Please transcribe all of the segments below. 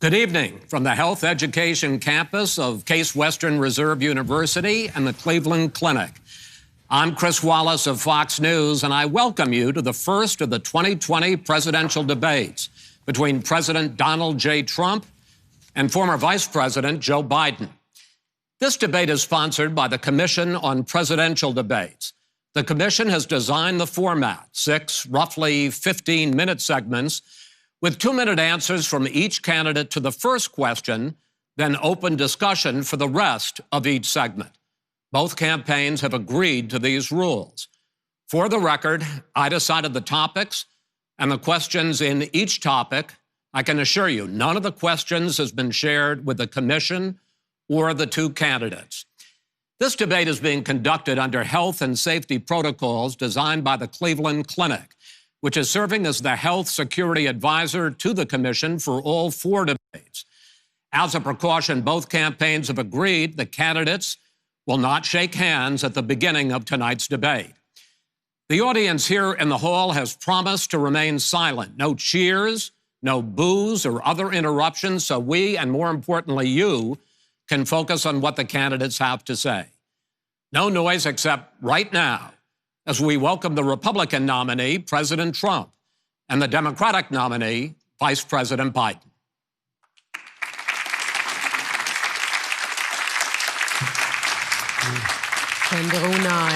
Good evening from the Health Education campus of Case Western Reserve University and the Cleveland Clinic. I'm Chris Wallace of Fox News, and I welcome you to the first of the 2020 presidential debates between President Donald J. Trump and former Vice President Joe Biden. This debate is sponsored by the Commission on Presidential Debates. The commission has designed the format, 6 roughly 15-minute segments, with 2-minute answers from each candidate to the first question, then open discussion for the rest of each segment. Both campaigns have agreed to these rules. For the record, I decided the topics and the questions in each topic. I can assure you, none of the questions has been shared with the commission or the two candidates. This debate is being conducted under health and safety protocols designed by the Cleveland Clinic, which is serving as the health security advisor to the commission for all 4 debates. As a precaution, both campaigns have agreed the candidates will not shake hands at the beginning of tonight's debate. The audience here in the hall has promised to remain silent. No cheers, no boos or other interruptions, so we, and more importantly you, can focus on what the candidates have to say. No noise except right now, as we welcome the Republican nominee, President Trump, and the Democratic nominee, Vice President Biden. כן, דרונה,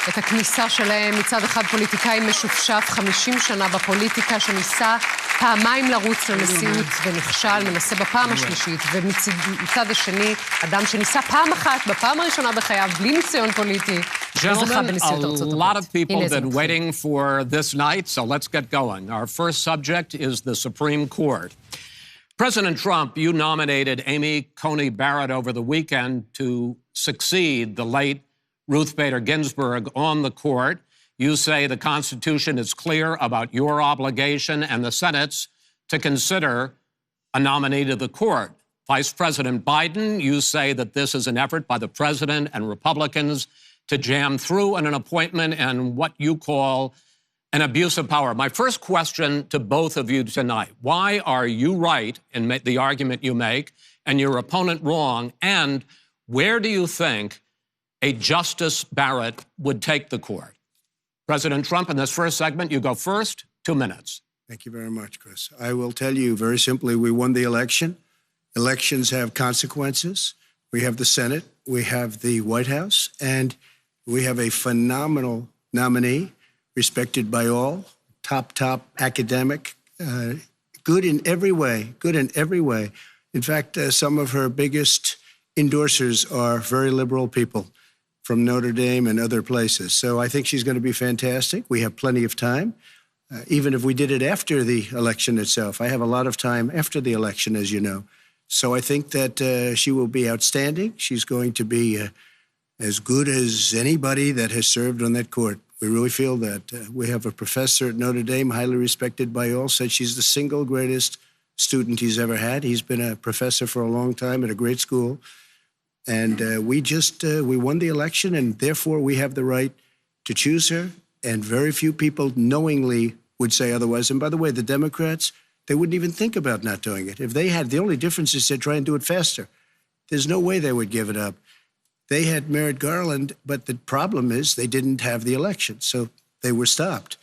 את הכניסה שלהם מצד אחד פוליטיקאי משופשף, 50 שנה בפוליטיקה, שניסה פעמיים לרוץ לנשיאות ונכשל, מנסה בפעם השלישית, ומצד השני, אדם שניסה פעם אחת, בפעם הראשונה בחייו, בלי ניסיון פוליטי. Gentlemen, a lot of people have been waiting for this night, so let's get going. Our first subject is the Supreme Court. President Trump, you nominated Amy Coney Barrett over the weekend to succeed the late Ruth Bader Ginsburg on the court. You say the Constitution is clear about your obligation and the Senate's to consider a nominee to the court. Vice President Biden, you say that this is an effort by the president and Republicans to jam through an appointment and what you call an abuse of power. My first question to both of you tonight, why are you right in the argument you make and your opponent wrong? And where do you think a Justice Barrett would take the court? President Trump, in this first segment, you go first, 2 minutes. Thank you very much, Chris. I will tell you very simply, we won the election. Elections have consequences. We have the Senate, we have the White House, and we have a phenomenal nominee, respected by all, top academic, good in every way, In fact, some of her biggest endorsers are very liberal people from Notre Dame and other places. So I think she's going to be fantastic. We have plenty of time, even if we did it after the election itself. I have a lot of time after the election, as you know. So I think that she will be outstanding. She's going to be as good as anybody that has served on that court. We really feel that. We have a professor at Notre Dame, highly respected by all, said she's the single greatest student he's ever had. He's been a professor for a long time at a great school. And we won the election, and therefore we have the right to choose her. And very few people knowingly would say otherwise. And by the way, the Democrats, they wouldn't even think about not doing it. If they had, the only difference is they'd try and do it faster. There's no way they would give it up. They had Merrick Garland, but the problem is they didn't have the election, so they were stopped.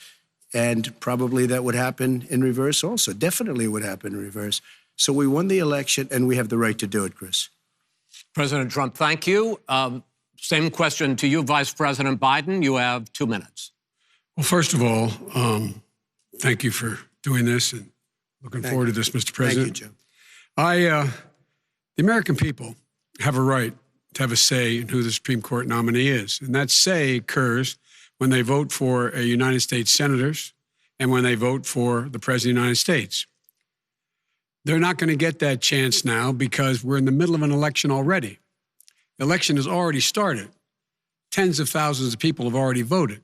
And probably that would happen in reverse also. Definitely would happen in reverse. So we won the election, and we have the right to do it, Chris. President Trump, thank you. Same question to you, Vice President Biden. You have 2 minutes. Well, first of all, thank you for doing this and looking forward to this, Mr. President. Thank you, Joe. The American people have a right to have a say in who the Supreme Court nominee is. And that say occurs when they vote for United States senators and when they vote for the President of the United States. They're not going to get that chance now because we're in the middle of an election already. The election has already started. Tens of thousands of people have already voted.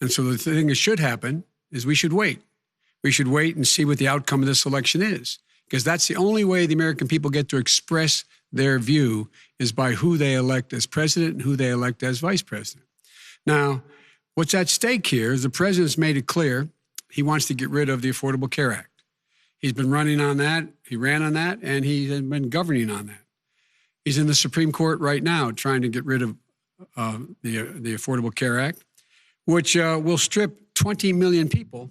And so the thing that should happen is we should wait. We should wait and see what the outcome of this election is, because that's the only way the American people get to express their view is by who they elect as president and who they elect as vice president. Now, what's at stake here is the president's made it clear he wants to get rid of the Affordable Care Act. He's been running on that. He ran on that, and he has been governing on that. He's in the Supreme Court right now trying to get rid of the Affordable Care Act, which will strip 20 million people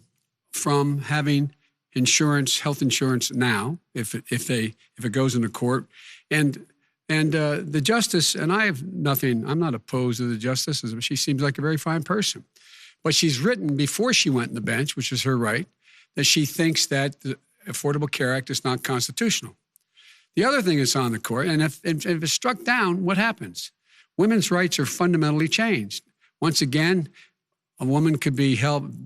from having insurance, health insurance now, if it goes into court. And the justice, and I'm not opposed to the justice. She seems like a very fine person. But she's written before she went on the bench, which is her right, that she thinks that the Affordable Care Act is not constitutional. The other thing is on the court, and if it's struck down, what happens? Women's rights are fundamentally changed. Once again, a woman could be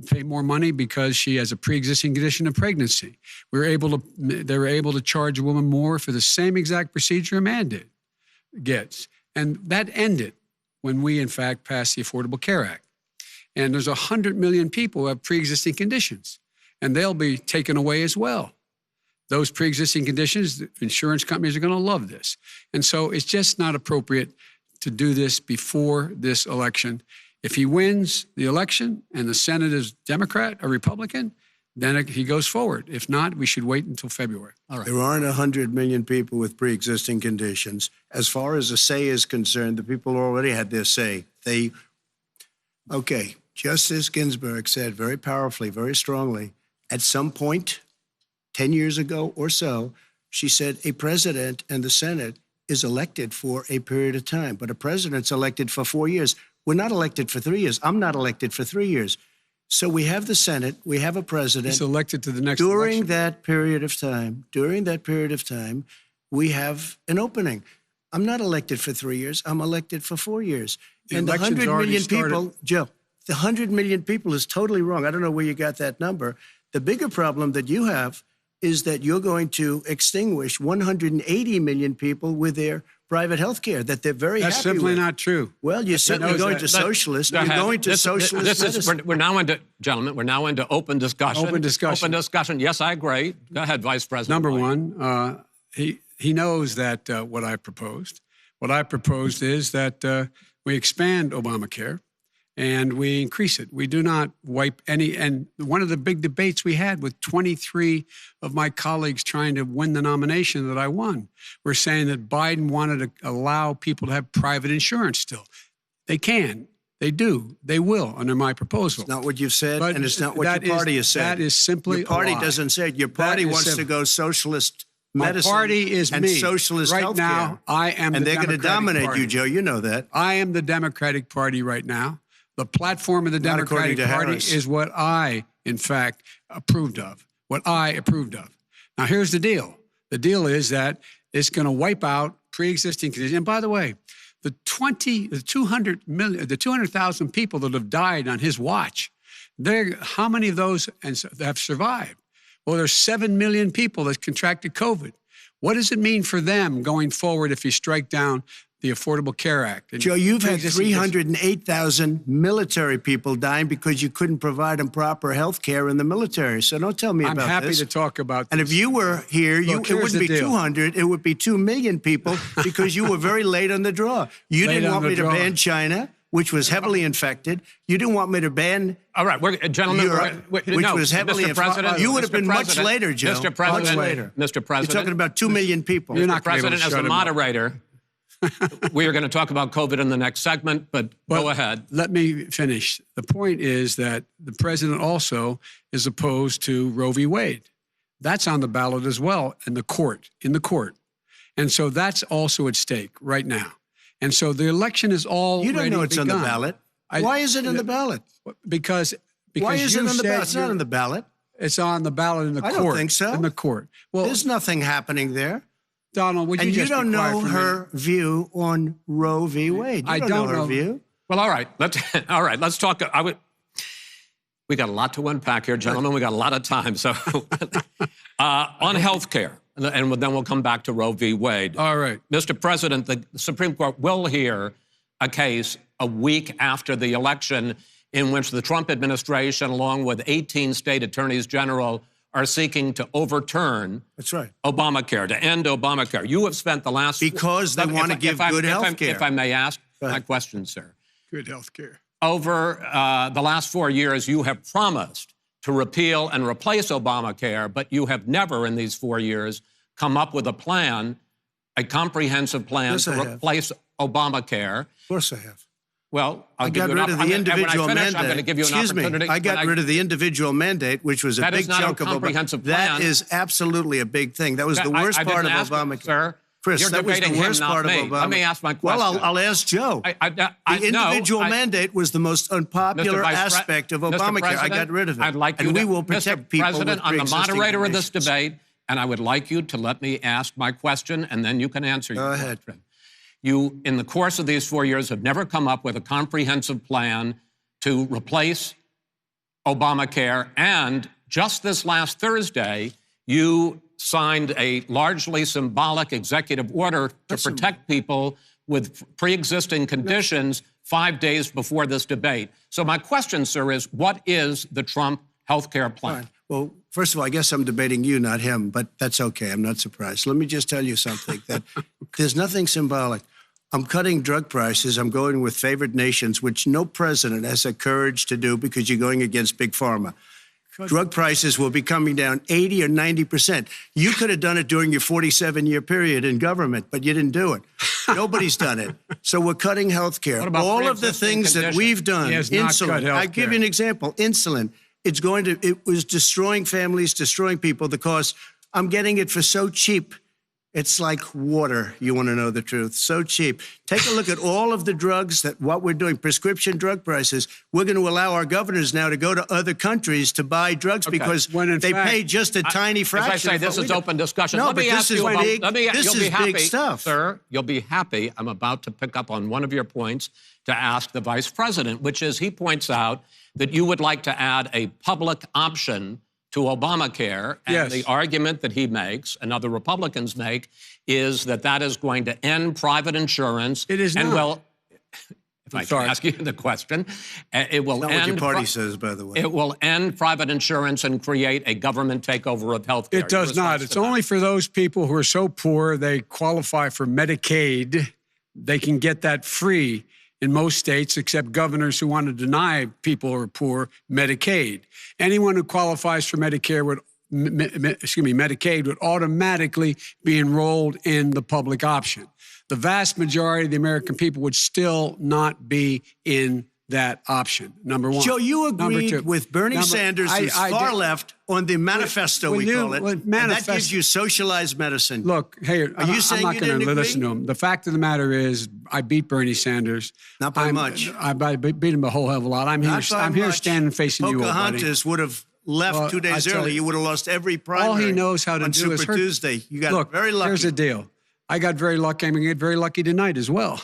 pay more money because she has a pre-existing condition of pregnancy. They were able to charge a woman more for the same exact procedure a man gets. And that ended when we, in fact, passed the Affordable Care Act. And there's 100 million people who have pre-existing conditions, and they'll be taken away as well. Those pre-existing conditions, the insurance companies are going to love this. And so it's just not appropriate to do this before this election. If he wins the election and the Senate is Democrat or Republican, then he goes forward. If not, we should wait until February. All right. There aren't 100 million people with pre-existing conditions. As far as a say is concerned, the people already had their say. Okay, Justice Ginsburg said very powerfully, very strongly, at some point, 10 years ago or so, she said a president and the Senate is elected for a period of time, but a president's elected for 4 years. We're not elected for 3 years. I'm not elected for 3 years. So we have the Senate, we have a president. He's elected to the next during election. that period of time, we have an opening. I'm not elected for 3 years. I'm elected for 4 years. And the 100 million people, Joe, the 100 million people is totally wrong. I don't know where you got that number. The bigger problem that you have is that you're going to extinguish 180 million people with their private health care that they're very happy with. That's simply not true. Well, you're certainly going to socialist. You're going to socialist medicine. We're now into, gentlemen, we're now into open discussion. Open discussion. Open discussion. Yes, I agree. Go ahead, Vice President. Number one, he knows that what I proposed. What I proposed is that we expand Obamacare and we increase it. We do not wipe any. And one of the big debates we had with 23 of my colleagues trying to win the nomination that I won, were saying that Biden wanted to allow people to have private insurance still. They can. They do. They will under my proposal. It's not what you've said, but and it's not what your party has said. That is simply your party a lie. Doesn't say it. Your party wants to go socialist medicine. My party is and me. socialist right healthcare. Now, I am and the they're going to dominate Party. you, Joe. You know that. I am the Democratic Party right now. The platform of the Democratic Party is what I, in fact, approved of. What I approved of. Now, here's the deal. The deal is that it's going to wipe out pre-existing conditions. And by the way, the 200,000 people that have died on his watch, how many of those have survived? Well, there's 7 million people that contracted COVID. What does it mean for them going forward if you strike down the Affordable Care Act? Joe, you've had 308,000 military people dying because you couldn't provide them proper health care in the military. So don't tell me about this. I'm happy to talk about this. And if you were here, it wouldn't be 200, it would be 2 million people because you were very late on the draw. You didn't want me to ban China, which was heavily infected. You didn't want me to ban all right, gentlemen, Europe, which was heavily infected. You would have been much later, Joe. Mr. President, much later. Mr. President. You're talking about 2 million people. You're not Mr. President, as the moderator, we are going to talk about COVID in the next segment, but go ahead. Let me finish. The point is that the president also is opposed to Roe v. Wade. That's on the ballot as well in the court. And so that's also at stake right now. And so the election is already You don't know it's begun. on the ballot. Why is it on the ballot? Because why is it on the ballot? It's not on the ballot. It's on the ballot in the court. I don't think so. In the court. Well, there's nothing happening there. Donald, would you just be quiet for a minute? And you don't know her view on Roe v. Wade. You don't know her view. Well, all right. Let's talk. We got a lot to unpack here, gentlemen. We got a lot of time. So on health care, and then we'll come back to Roe v. Wade. All right. Mr. President, the Supreme Court will hear a case a week after the election in which the Trump administration, along with 18 state attorneys general, are seeking to overturn Obamacare, to end Obamacare. You have spent the last... Because they want to give good health care. If I may ask my question, sir. Good health care. Over the last 4 years, you have promised to repeal and replace Obamacare, but you have never in these 4 years come up with a plan, a comprehensive plan to replace Obamacare. Of course I have. Well, I got rid of the individual mandate. I'm going to give you an opportunity. I got rid of the individual mandate, which was a big chunk of comprehensive plan. That is absolutely a big thing. That was the worst part of Obamacare. Sir, Chris, that was the worst part of Obama. Let me ask my question. Well, I'll ask Joe. The individual mandate was the most unpopular aspect of Obamacare. I got rid of it. I'd like you and to, we will protect people with President, I'm the moderator of this conditions. debate, and I would like you to let me ask my question, and then you can answer your question. Go ahead. You, in the course of these 4 years, have never come up with a comprehensive plan to replace Obamacare. And just this last Thursday, you signed a largely symbolic executive order to protect people with pre-existing conditions 5 days before this debate. So my question, sir, is what is the Trump health care plan? Fine. Well, first of all, I guess I'm debating you, not him, but that's okay. I'm not surprised. Let me just tell you something, that there's nothing symbolic. I'm cutting drug prices. I'm going with favored nations, which no president has the courage to do because you're going against Big Pharma. Drug prices will be coming down 80 or 90%. You could have done it during your 47-year period in government, but you didn't do it. Nobody's done it. So we're cutting health care. All of the things that we've done, insulin. I'll give you an example. Insulin. It was destroying families, destroying people. The cost, I'm getting it for so cheap. It's like water, you want to know the truth. So cheap. Take a look at all of the drugs what we're doing, prescription drug prices. We're going to allow our governors now to go to other countries to buy drugs because they pay just a tiny fraction. As I say, this is open discussion. No, let me ask you about, this is big stuff. Sir, you'll be happy. I'm about to pick up on one of your points to ask the vice president, which is he points out that you would like to add a public option to Obamacare, and the argument that he makes and other Republicans make is that that is going to end private insurance. It is and not. Well, if I can ask you the question, it will end. Not what your party says, by the way. It will end private insurance and create a government takeover of health care. It does not. It's only for those people who are so poor they qualify for Medicaid. They can get that free in most states, except governors who want to deny people who are poor Medicaid. Anyone who qualifies for Medicaid would automatically be enrolled in the public option. The vast majority of the American people would still not be in that option, number one. Joe, you agreed with Bernie Sanders, who's far left, on the manifesto, we call it. And that gives you socialized medicine. Look, hey, I'm not going to listen to him. The fact of the matter is, I beat Bernie Sanders. Not by much. I beat him a whole hell of a lot. I'm here standing facing you, buddy. Pocahontas would have left 2 days early. You would have lost every primary. All he knows how to do is Super Tuesday. You got very lucky. Here's the deal. I got very lucky. I'm going to get very lucky tonight as well.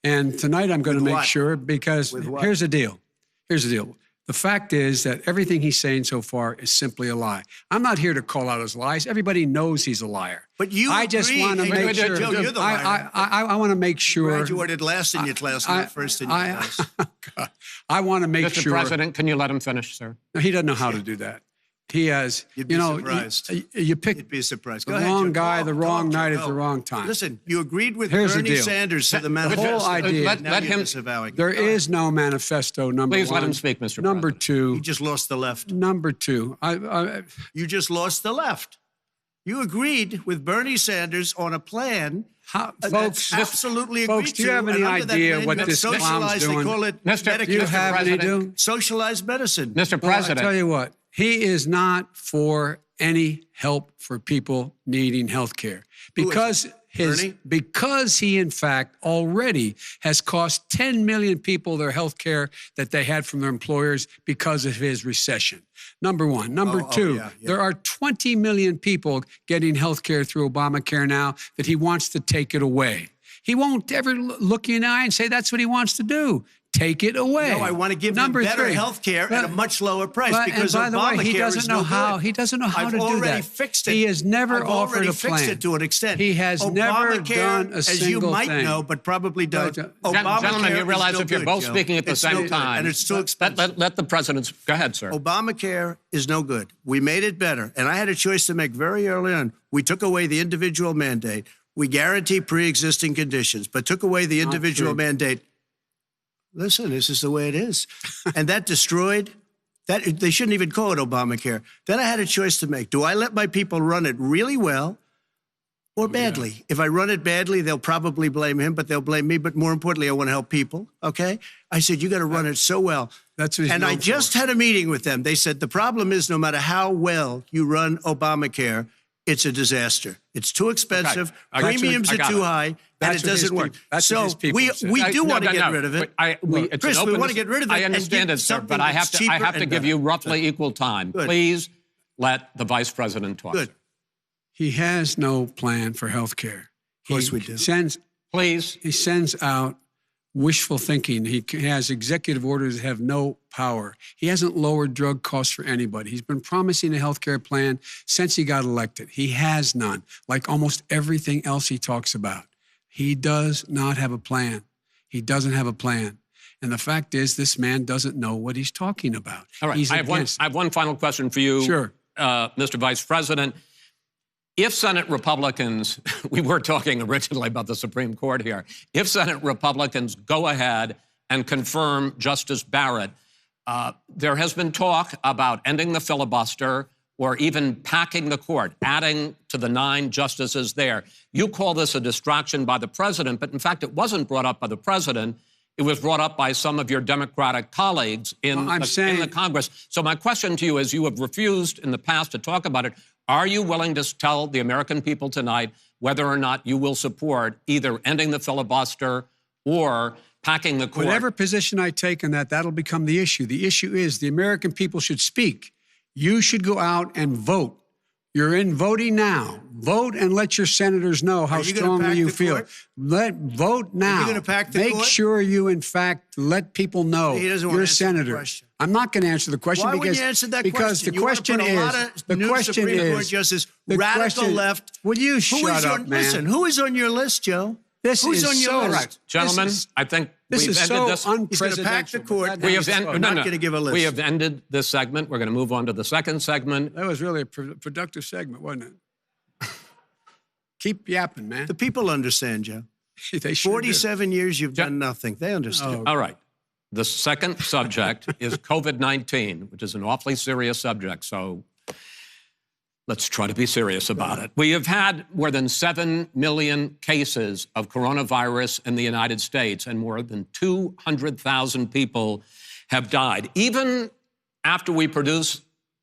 And tonight I'm going to make sure, because here's the deal. Here's the deal. The fact is that everything he's saying so far is simply a lie. I'm not here to call out his lies. Everybody knows he's a liar. But you I just want to make sure. Joe, you're the liar. I want to make sure. You graduated last in your class, not first in your class. I want to make sure. Mr. President, can you let him finish, sir? No, he doesn't know how to do that. He has, You'd be surprised. You picked You'd be surprised. the wrong guy, the wrong night at the wrong time. Listen, you agreed with Bernie Sanders to the manifesto. The whole idea. Let him. There is no manifesto, number one. Please let him speak, Mr. President. Number two. You just lost the left. Number two. You just lost the left. You agreed with Bernie Sanders on a plan. Folks, absolutely agreed to. Do you have any idea what this clown's doing? They call it Do you have any idea? Socialized medicine. Mr. President. I'll tell you what. He is not for any help for people needing health care because he, in fact, already has cost 10 million people their health care that they had from their employers because of his recession. Number one. Number two, there are 20 million people getting health care through Obamacare now that he wants to take it away. He won't ever look you in the eye and say that's what he wants to do. Take it away. No, I want to give them better health care at a much lower price because by the way, Obamacare he doesn't know how. He doesn't know how to do that. I've already fixed it. He has never offered a plan. Fixed it to an extent. He has never done a single thing. As you might know, but probably don't. Gentlemen, you realize if you're both speaking at the same time, and it's too expensive. Let the president go ahead, sir. Obamacare is no good. We made it better, and I had a choice to make very early on. We took away the individual mandate. We guarantee pre-existing conditions, but took away the individual mandate. Listen, this is the way it is. And that destroyed They shouldn't even call it Obamacare. Then I had a choice to make. Do I let my people run it really well or badly? Yeah. If I run it badly, they'll probably blame him, but they'll blame me. But more importantly, I want to help people, okay? I said, you got to run it so well. That's what he's and I just had a meeting with them. They said, the problem is no matter how well you run Obamacare, it's a disaster. It's too expensive. Okay. Premiums are too high. And it doesn't work. So we do want to get rid of it. Chris, we want to get rid of it. I understand it, sir, but I have to give you roughly equal time. Good. Please let the vice president talk. Good. He has no plan for health care. Of course we do. He sends out wishful thinking. He has executive orders that have no power. He hasn't lowered drug costs for anybody. He's been promising a health care plan since he got elected. He has none, like almost everything else he talks about. He does not have a plan. He doesn't have a plan. And the fact is, this man doesn't know what he's talking about. All right. I have one final question for you, sure. Mr. Vice President. If Senate Republicans, we were talking originally about the Supreme Court here, if Senate Republicans go ahead and confirm Justice Barrett, there has been talk about ending the filibuster or even packing the court, adding to the 9 justices there. You call this a distraction by the president, but in fact, it wasn't brought up by the president. It was brought up by some of your Democratic colleagues in the Congress. So my question to you is, you have refused in the past to talk about it. Are you willing to tell the American people tonight whether or not you will support either ending the filibuster or packing the court? Whatever position I take on that, that'll become the issue. The issue is the American people should speak. You should go out and vote. You're in voting now. Vote and let your senators know how strongly you feel. Vote now. Are you going to pack the court? Make sure you, in fact, let people know you're a senator. I'm not going to answer the question. Why wouldn't you answer that question? The question is, radical left. Will you shut up, man? Listen, who is on your list, Joe? Who's on your list? Right. Gentlemen, I think this is so unprecedented. He's going to pack the court. I'm not going to give a list. We have ended this segment. We're going to move on to the second segment. That was really a productive segment, wasn't it? Keep yapping, man. The people understand, Joe. They sure 47 years you've done nothing. They understand. All right. The second subject is COVID-19, which is an awfully serious subject. So let's try to be serious about it. We have had more than 7 million cases of coronavirus in the United States, and more than 200,000 people have died. Even after we produce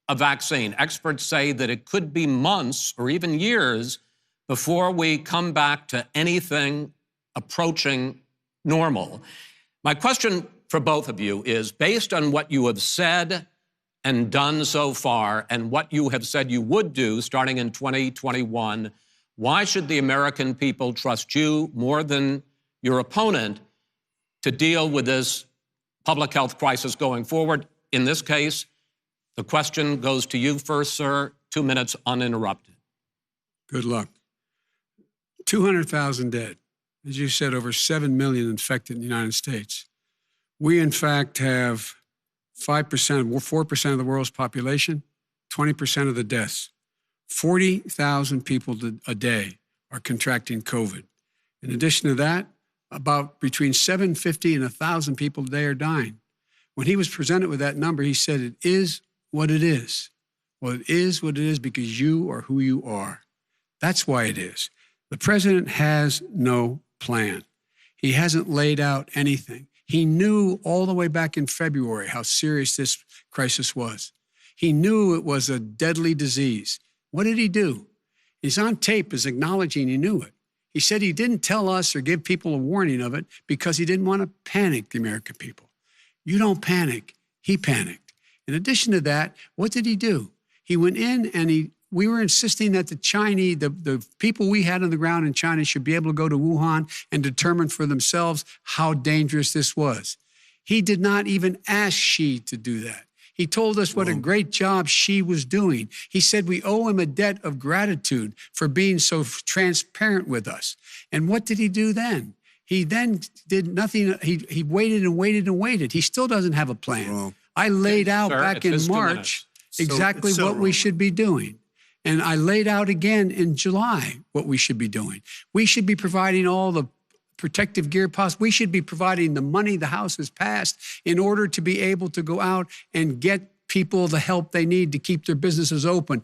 a vaccine, experts say that it could be months or even years before we come back to anything approaching normal. My question for both of you is, based on what you have said and done so far, and what you have said you would do starting in 2021, why should the American people trust you more than your opponent to deal with this public health crisis going forward? In this case, the question goes to you first, sir. 2 minutes uninterrupted. Good luck. 200,000 dead. As you said, over 7 million infected in the United States. We, in fact, have 4% of the world's population, 20% of the deaths. 40,000 people a day are contracting COVID. In addition to that, about between 750 and 1,000 people a day are dying. When he was presented with that number, he said, it is what it is. Well, it is what it is because you are who you are. That's why it is. The president has no plan. He hasn't laid out anything. He knew all the way back in February how serious this crisis was. He knew it was a deadly disease. What did he do? He's on tape as acknowledging he knew it. He said he didn't tell us or give people a warning of it because he didn't want to panic the American people. You don't panic. He panicked. In addition to that, what did he do? He went in and we were insisting that the people we had on the ground in China should be able to go to Wuhan and determine for themselves how dangerous this was. He did not even ask Xi to do that. He told us what a great job Xi was doing. He said we owe him a debt of gratitude for being so transparent with us. And what did he do then? He then did nothing. He waited and waited and waited. He still doesn't have a plan. I laid out back in March exactly what we should be doing. And I laid out again in July what we should be doing. We should be providing all the protective gear possible. We should be providing the money the House has passed in order to be able to go out and get people the help they need to keep their businesses open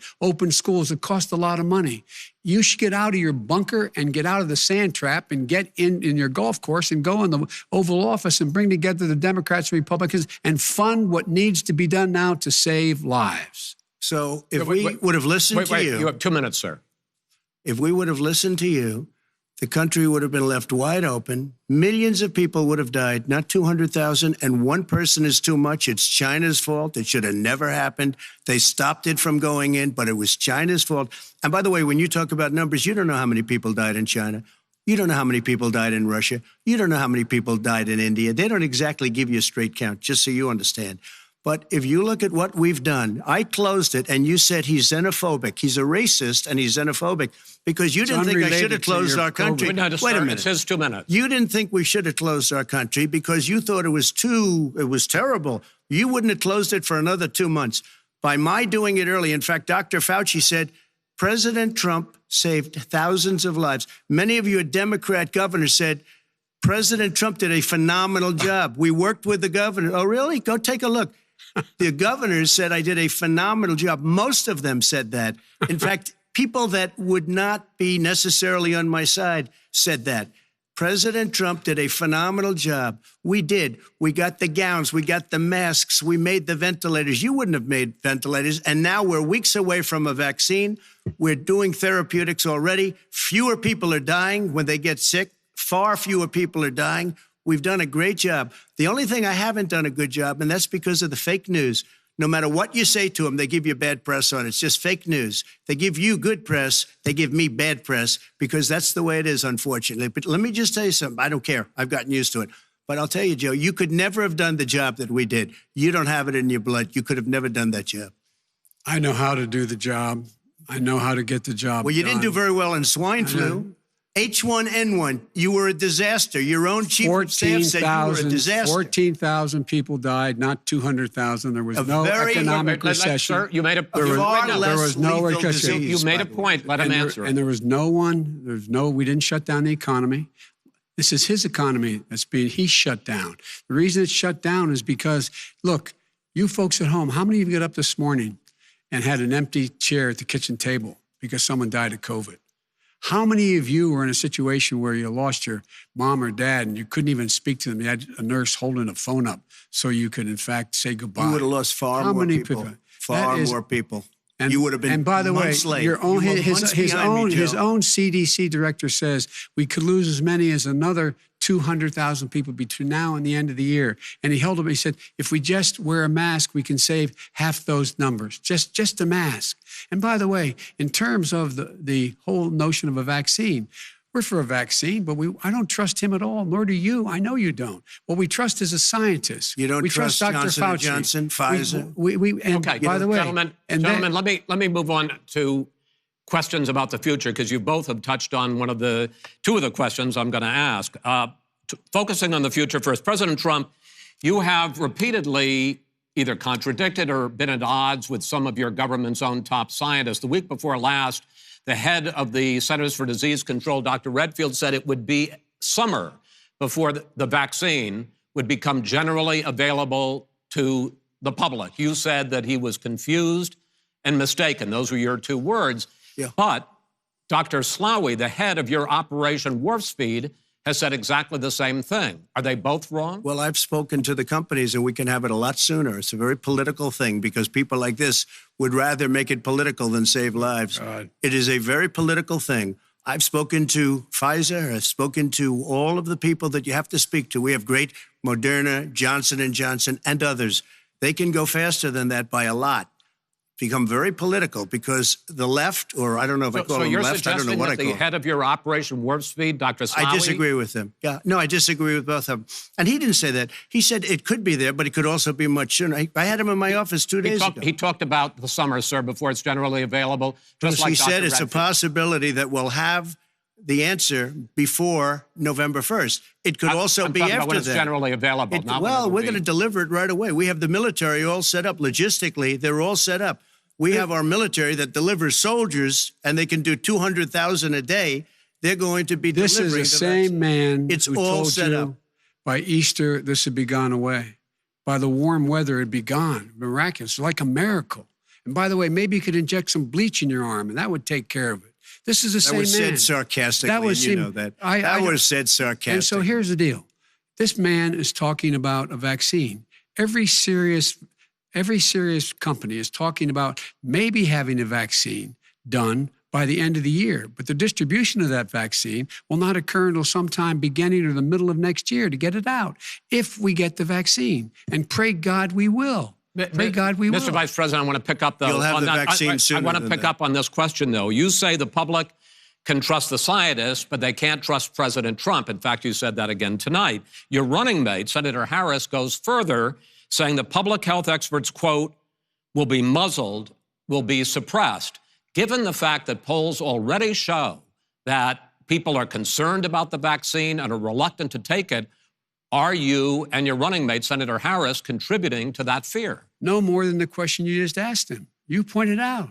schools that cost a lot of money. You should get out of your bunker and get out of the sand trap and get in your golf course and go in the Oval Office and bring together the Democrats and Republicans and fund what needs to be done now to save lives. So if we would have listened to you... You have 2 minutes, sir. If we would have listened to you, the country would have been left wide open. Millions of people would have died, not 200,000, and one person is too much. It's China's fault. It should have never happened. They stopped it from going in, but it was China's fault. And by the way, when you talk about numbers, you don't know how many people died in China. You don't know how many people died in Russia. You don't know how many people died in India. They don't exactly give you a straight count, just so you understand. But if you look at what we've done, I closed it, and you said he's xenophobic. He's a racist, and he's xenophobic because you didn't think I should have closed our country. Wait a minute. It's his 2 minutes. You didn't think we should have closed our country because you thought it was terrible. You wouldn't have closed it for another 2 months. By my doing it early, in fact, Dr. Fauci said, President Trump saved thousands of lives. Many of you Democrat governors said, President Trump did a phenomenal job. We worked with the governor. Oh, really? Go take a look. The governors said I did a phenomenal job. Most of them said that. In fact, people that would not be necessarily on my side said that. President Trump did a phenomenal job. We did. We got the gowns. We got the masks. We made the ventilators. You wouldn't have made ventilators. And now we're weeks away from a vaccine. We're doing therapeutics already. Fewer people are dying when they get sick. Far fewer people are dying. We've done a great job. The only thing I haven't done a good job, and that's because of the fake news. No matter what you say to them, they give you bad press on it. It's just fake news. They give you good press. They give me bad press because that's the way it is, unfortunately. But let me just tell you something. I don't care. I've gotten used to it. But I'll tell you, Joe, you could never have done the job that we did. You don't have it in your blood. You could have never done that job. I know how to do the job. I know how to get the job Well, you done. didn't do very well in swine flu. H1N1, you were a disaster. Your own chief of staff said you were a disaster. 14,000 people died, not 200,000. There was no economic recession. Sir, you made a there was no recession. You made a point. Let him answer. And there was we didn't shut down the economy. This is his economy he's shut down. The reason it's shut down is because, look, you folks at home, how many of you got up this morning and had an empty chair at the kitchen table because someone died of COVID? How many of you were in a situation where you lost your mom or dad and you couldn't even speak to them? You had a nurse holding a phone up so you could, in fact, say goodbye. You would have lost far more people. More people. And you would have been. And by the way, his own CDC director says we could lose as many as another 200,000 people between now and the end of the year. And he held up. He said, if we just wear a mask, we can save half those numbers. Just a mask. And by the way, in terms of the whole notion of a vaccine, we're for a vaccine, but I don't trust him at all, nor do you. I know you don't. What we trust is a scientist. You don't we trust Dr. Johnson Fauci. Johnson, Pfizer? Okay, by the way, gentlemen, let me move on to questions about the future, because you both have touched on two of the questions I'm going to ask. Focusing on the future first, President Trump, you have repeatedly either contradicted or been at odds with some of your government's own top scientists. The week before last, the head of the Centers for Disease Control, Dr. Redfield, said it would be summer before the vaccine would become generally available to the public. You said that he was confused and mistaken. Those were your two words. Yeah. But Dr. Slaoui, the head of your Operation Warp Speed, has said exactly the same thing. Are they both wrong? Well, I've spoken to the companies, and we can have it a lot sooner. It's a very political thing because people like this would rather make it political than save lives. God. It is a very political thing. I've spoken to Pfizer. I've spoken to all of the people that you have to speak to. We have great Moderna, Johnson & Johnson, and others. They can go faster than that by a lot. Become very political because the left, or I don't know if I call them left, I don't know what I call them. So you're suggesting that the head of your Operation Warp Speed, Dr. Slaoui... I disagree with him. Yeah, no, I disagree with both of them. And he didn't say that. He said it could be there, but it could also be much sooner. I had him in my office 2 days ago. He talked about the summer, sir, before it's generally available. Just like he said Dr. it's a possibility that we'll have the answer before November 1st. It could also be after that. When it's generally available. Well, we're going to deliver it right away. We have the military all set up. Logistically, they're all set up. We have our military that delivers soldiers, and they can do 200,000 a day. They're going to be delivering. This is the same man it's who all told set you up. By Easter, this would be gone away. by the warm weather, it'd be gone. Miraculous, like a miracle. And by the way, maybe you could inject some bleach in your arm, and that would take care of it. This is the same man. That was said sarcastically, you know that. That was said sarcastically. And so here's the deal. This man is talking about a vaccine. Every serious company is talking about maybe having a vaccine done by the end of the year. But the distribution of that vaccine will not occur until sometime beginning or the middle of next year to get it out, if we get the vaccine. And pray God we will. Pray God we will. Mr. Vice President, I want to pick up, though. You'll have the vaccine sooner. I want to pick up on this question, though. You say the public can trust the scientists, but they can't trust President Trump. In fact, you said that again tonight. Your running mate, Senator Harris, goes further, saying the public health experts, quote, will be muzzled, will be suppressed. Given the fact that polls already show that people are concerned about the vaccine and are reluctant to take it, are you and your running mate, Senator Harris, contributing to that fear? No more than the question you just asked him. You pointed out.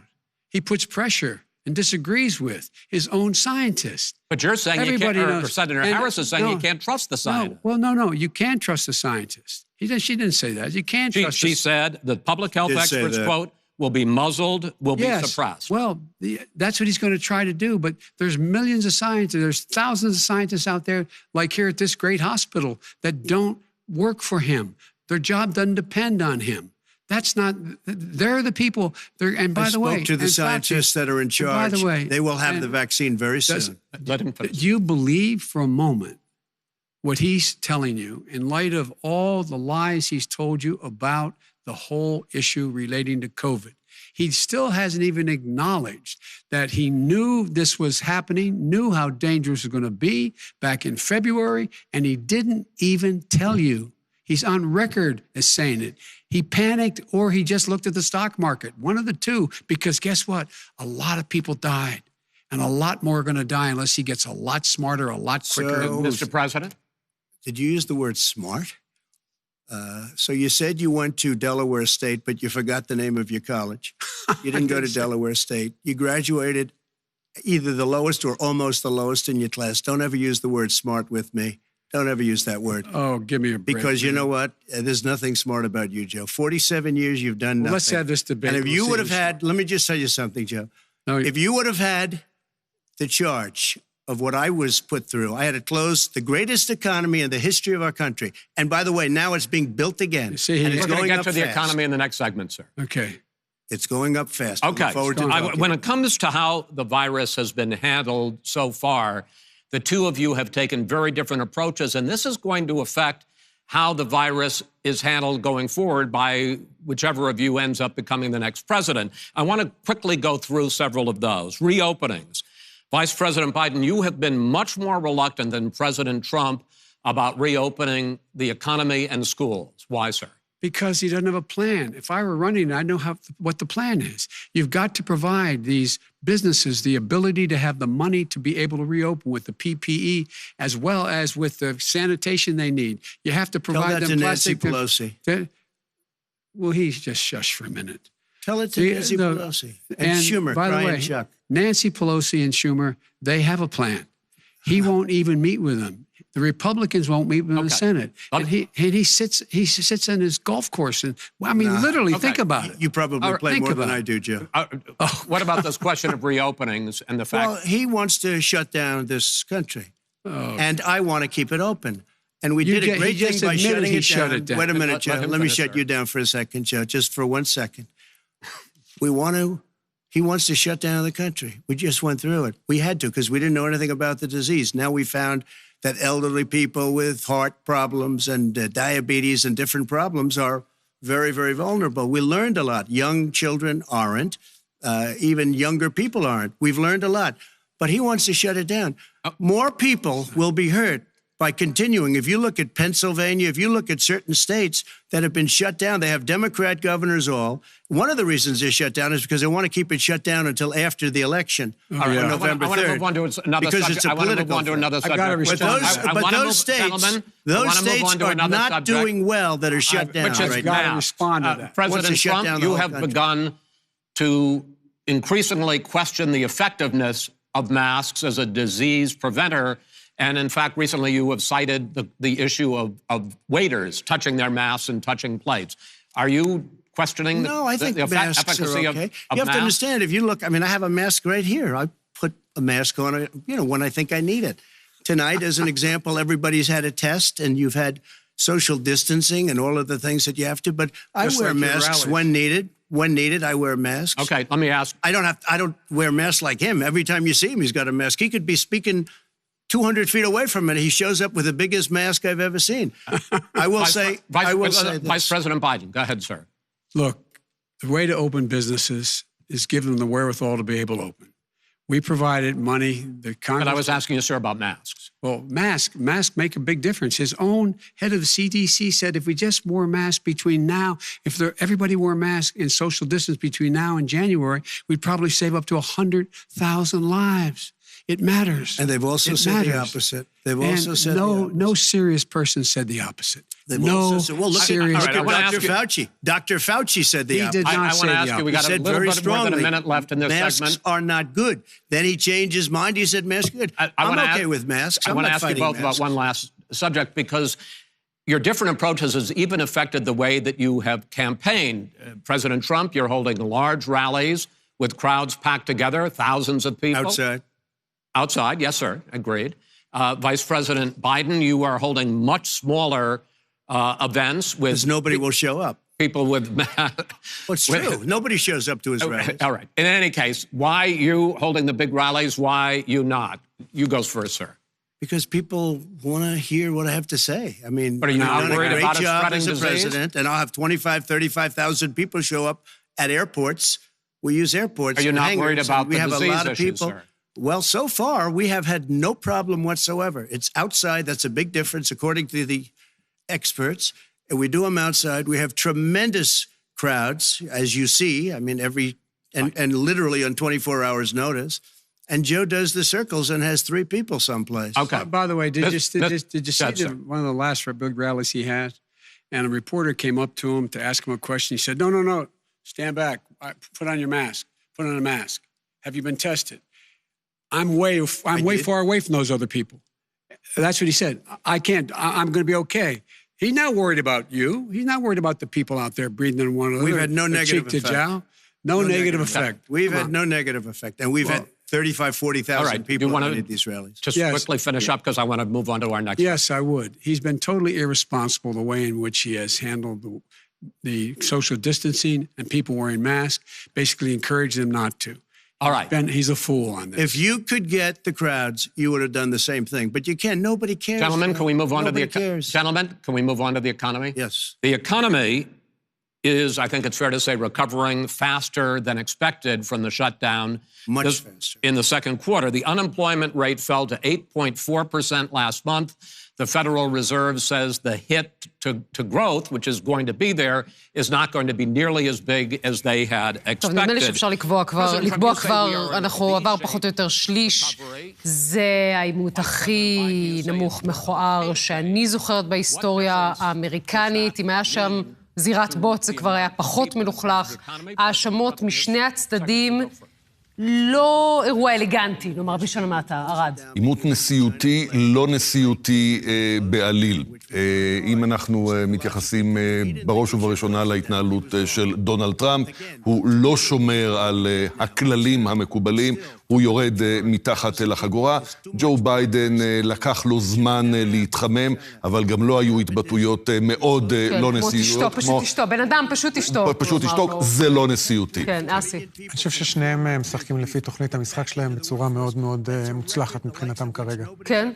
He puts pressure and disagrees with his own scientists. But you're saying Everybody you can't, knows. or Senator Harris is saying you can't trust the scientists. No. You can trust the scientists. She didn't say that. You can't trust. She said the public health experts, quote, will be muzzled, will be suppressed. Well, that's what he's going to try to do. But there's millions of scientists, there's thousands of scientists out there, like here at this great hospital, that don't work for him. Their job doesn't depend on him. That's not, they're the people. And by the way, I spoke to the scientists that are in charge. By the way, they will have the vaccine very soon. Let him finish. Do you believe for a moment what he's telling you in light of all the lies he's told you about the whole issue relating to COVID? He still hasn't even acknowledged that he knew this was happening, knew how dangerous it was going to be back in February, and he didn't even tell you. He's on record as saying it. He panicked or he just looked at the stock market, one of the two, because guess what? A lot of people died, and a lot more are going to die unless he gets a lot smarter, a lot quicker. Mr. President? Did you use the word smart? So you said you went to Delaware State, but you forgot the name of your college. You didn't go to Delaware State. You graduated either the lowest or almost the lowest in your class. Don't ever use the word smart with me. Don't ever use that word. Oh, give me a break. Because you know what? There's nothing smart about you, Joe. 47 years, you've done nothing. Let's have this debate. And if you would have had, let me just tell you something, Joe. No, if you would have had the charge of what I was put through, I had to close the greatest economy in the history of our country. And by the way, now it's being built again. See, and it's we're going to going get up to the fast. economy in the next segment, sir. Okay. It's going up fast. Okay. When it it comes to how the virus has been handled so far, the two of you have taken very different approaches, and this is going to affect how the virus is handled going forward by whichever of you ends up becoming the next president. I want to quickly go through several of those. Reopenings. Vice President Biden, you have been much more reluctant than President Trump about reopening the economy and schools. Why, sir? Because he doesn't have a plan. If I were running, I know what the plan is. You've got to provide these businesses the ability to have the money to be able to reopen with the PPE as well as with the sanitation they need. You have to provide Tell that them to plastic. Nancy Pelosi. Well, he's just shush for a minute. Tell it to Nancy Pelosi. And Schumer, by the way, Chuck. Nancy Pelosi and Schumer, they have a plan. He won't even meet with them. The Republicans won't meet with him in the Senate. And he sits in his golf course. And I mean, literally, think about it. You probably play more than I do, Joe. What about this question of reopenings and the fact... Well, he wants to shut down this country. And I want to keep it open. And we did a great thing by shutting it down. Wait a minute, Joe. Let me shut you down for a second, Joe, just for 1 second. He wants to shut down the country. We just went through it. We had to because we didn't know anything about the disease. Now we found that elderly people with heart problems and diabetes and different problems are very, very vulnerable. We learned a lot. Young children aren't. Even younger people aren't. We've learned a lot. But he wants to shut it down. More people will be hurt by continuing. If you look at Pennsylvania, if you look at certain states that have been shut down, they have Democrat governors all. One of the reasons they're shut down is because they want to keep it shut down until after the election on November 3rd. I want to move on to another because subject. it's a political I got to respond. But those states are not doing well that are shut down right now. Respond to that. President Trump, you have begun to increasingly question the effectiveness of masks as a disease preventer. And in fact, recently you have cited the issue of waiters touching their masks and touching plates. Are you questioning I think the are efficacy okay. of You have to understand, if you look, I mean, I have a mask right here. I put a mask on, when I think I need it. Tonight, as an example, everybody's had a test, and you've had social distancing and all of the things that you have to. But I wear masks when needed. When needed, I wear masks. Okay, let me ask. I don't wear masks like him. Every time you see him, he's got a mask. He could be speaking 200 feet away from it. He shows up with the biggest mask I've ever seen. I will say this. Vice President Biden, go ahead, sir. Look, the way to open businesses is give them the wherewithal to be able to open. We provided money. But I was asking you, sir, about masks. Well, masks make a big difference. His own head of the CDC said if we just wore masks between now, everybody wore masks in social distance between now and January, we'd probably save up to 100,000 lives. It matters. And they've also said the opposite. They've also said no serious person said the opposite. Look at Dr. Fauci. Dr. Fauci said the opposite. He did not say the opposite. We got a little bit more than a minute left in this segment. Masks are not good. Then he changed his mind. He said masks are good. I'm okay with masks. I want to ask you both about one last subject, because your different approaches has even affected the way that you have campaigned. President Trump, you're holding large rallies with crowds packed together, thousands of people. Outside, yes, sir, agreed. Vice President Biden, you are holding much smaller events with... Because nobody will show up. People with... Well, it's true. Nobody shows up to his rallies. All right. In any case, why you holding the big rallies? Why you not? You go first, sir. Because people want to hear what I have to say. I mean, but are you not worried about it spreading as a disease? president, and I'll have 35,000 people show up at airports. We use airports. Are you not worried about the disease a lot of issues, people. Sir? Well, so far, we have had no problem whatsoever. It's outside. That's a big difference, according to the experts. And we do them outside. We have tremendous crowds, as you see. I mean, and literally on 24 hours notice. And Joe does the circles and has 3 people someplace. Okay. By the way, did you see one of the last big rallies he had? And a reporter came up to him to ask him a question. He said, no, stand back. Put on your mask. Put on a mask. Have you been tested? I'm way far away from those other people. That's what he said. I can't. I'm going to be okay. He's not worried about you. He's not worried about the people out there breathing in one another. We've had no negative effect. No negative effect. We've had no negative effect. And we've had 35,000, 40,000 people at these rallies. Just quickly finish up, because I want to move on to our next. Yes, I would. He's been totally irresponsible the way in which he has handled the social distancing and people wearing masks, basically encouraged them not to. All right. He's a fool on this. If you could get the crowds, you would have done the same thing. But you can't. Nobody cares. Gentlemen, can we move on to the economy? Yes. The economy is, I think it's fair to say, recovering faster than expected from the shutdown. Much faster. In the second quarter, the unemployment rate fell to 8.4% last month. The Federal Reserve says the hit to growth, which is going to be there, is not going to be nearly as big as they had expected. טוב, נדמה לי שאפשר לקבוע כבר, אנחנו עבר פחות או יותר שליש. זה העימות הכי נמוך מכוער שאני זוכרת בהיסטוריה האמריקנית. אם היה שם זירת בוט, זה כבר היה פחות מלוכלך. האשמות משני הצדדים לא אירוע אלגנטי, נאמר בלשון המעטה, ארד. עימות נשיאותי, לא נשיאותי בעליל. אם אנחנו מתייחסים בראש ובראשונה להתנהלות של דונלד טראמפ, הוא לא שומר על הכללים המקובלים, הוא יורד מתחת לחגורה. ג'ו ביידן לקח לו זמן להתחמם, אבל גם לא היו התבטאויות מאוד לא נשיאותיות. פשוט תשתו, בן אדם פשוט תשתו. פשוט תשתוק, זה לא נשיאותי. כן, אסי. אני חושב ששניהם משחקים לפי תוכנית המשחק שלהם בצורה מאוד מאוד מוצלחת מבחינתם כרגע. כן?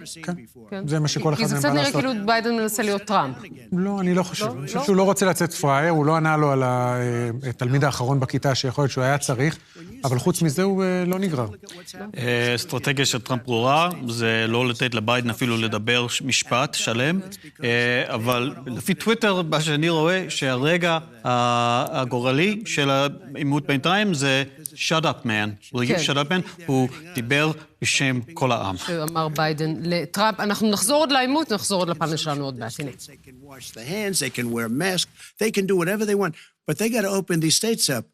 כן. זה מה שכל אחד כי זה מהם קצת בא נראה לעשות. כאילו ביידן מנסה להיות טראמפ. לא, אני לא חושב. אני חושב שהוא לא רוצה לצאת פראייר, הוא לא ענה לו על התלמיד האחרון בכיתה שיכול להיות שהוא היה צריך, אבל חוץ מזה הוא לא נגרר. אסטרטגיה של טראמפ ברורה, זה לא לתת לביידן אפילו לדבר משפט שלם, אבל לפי טוויטר, מה שאני רואה, שהרגע הגורלי של העימות בינתיים זה shut up man. will you shut up man? הוא דיבר בשם כל העם. שאמר ביידן לטראמפ. אנחנו נחזור עוד לעימות, נחזור עוד לפאנל שלנו עוד מעט. הנה. They can wash their hands, they can wear masks, they can do whatever they want, but they got to open these states up.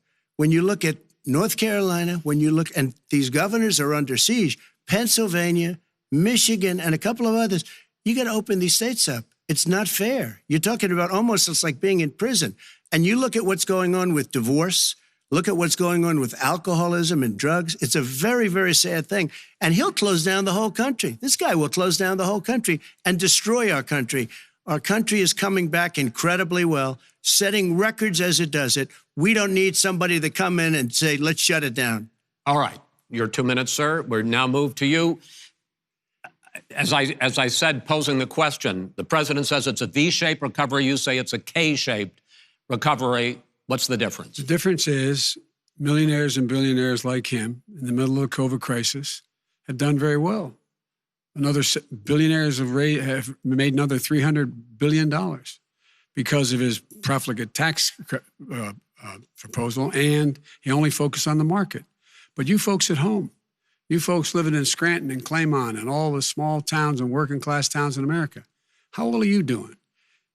When you look at North Carolina, when you look, and these governors are under siege, Pennsylvania, Michigan, and a couple of others, you got to open these states up. It's not fair. You're talking about almost, it's like being in prison. And you look at what's going on with divorce, look at what's going on with alcoholism and drugs. It's a very, very sad thing. And he'll close down the whole country. This guy will close down the whole country and destroy our country. Our country is coming back incredibly well, setting records as it does it. We don't need somebody to come in and say, let's shut it down. All right. Your 2 minutes, sir. We're now moved to you. As I said, posing the question, the president says it's a V-shaped recovery. You say it's a K-shaped recovery. What's the difference? The difference is millionaires and billionaires like him in the middle of the COVID crisis have done very well. Billionaires have made another $300 billion because of his profligate tax proposal, and he only focused on the market. But you folks at home, you folks living in Scranton and Claymont and all the small towns and working class towns in America, how well are you doing?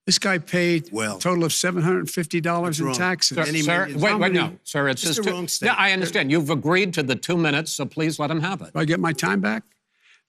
This guy paid a total of $750 in taxes. Sir, wait, no. Sir, it's just wrong statement. Yeah, I understand. You've agreed to the 2 minutes, so please let him have it. Do I get my time back?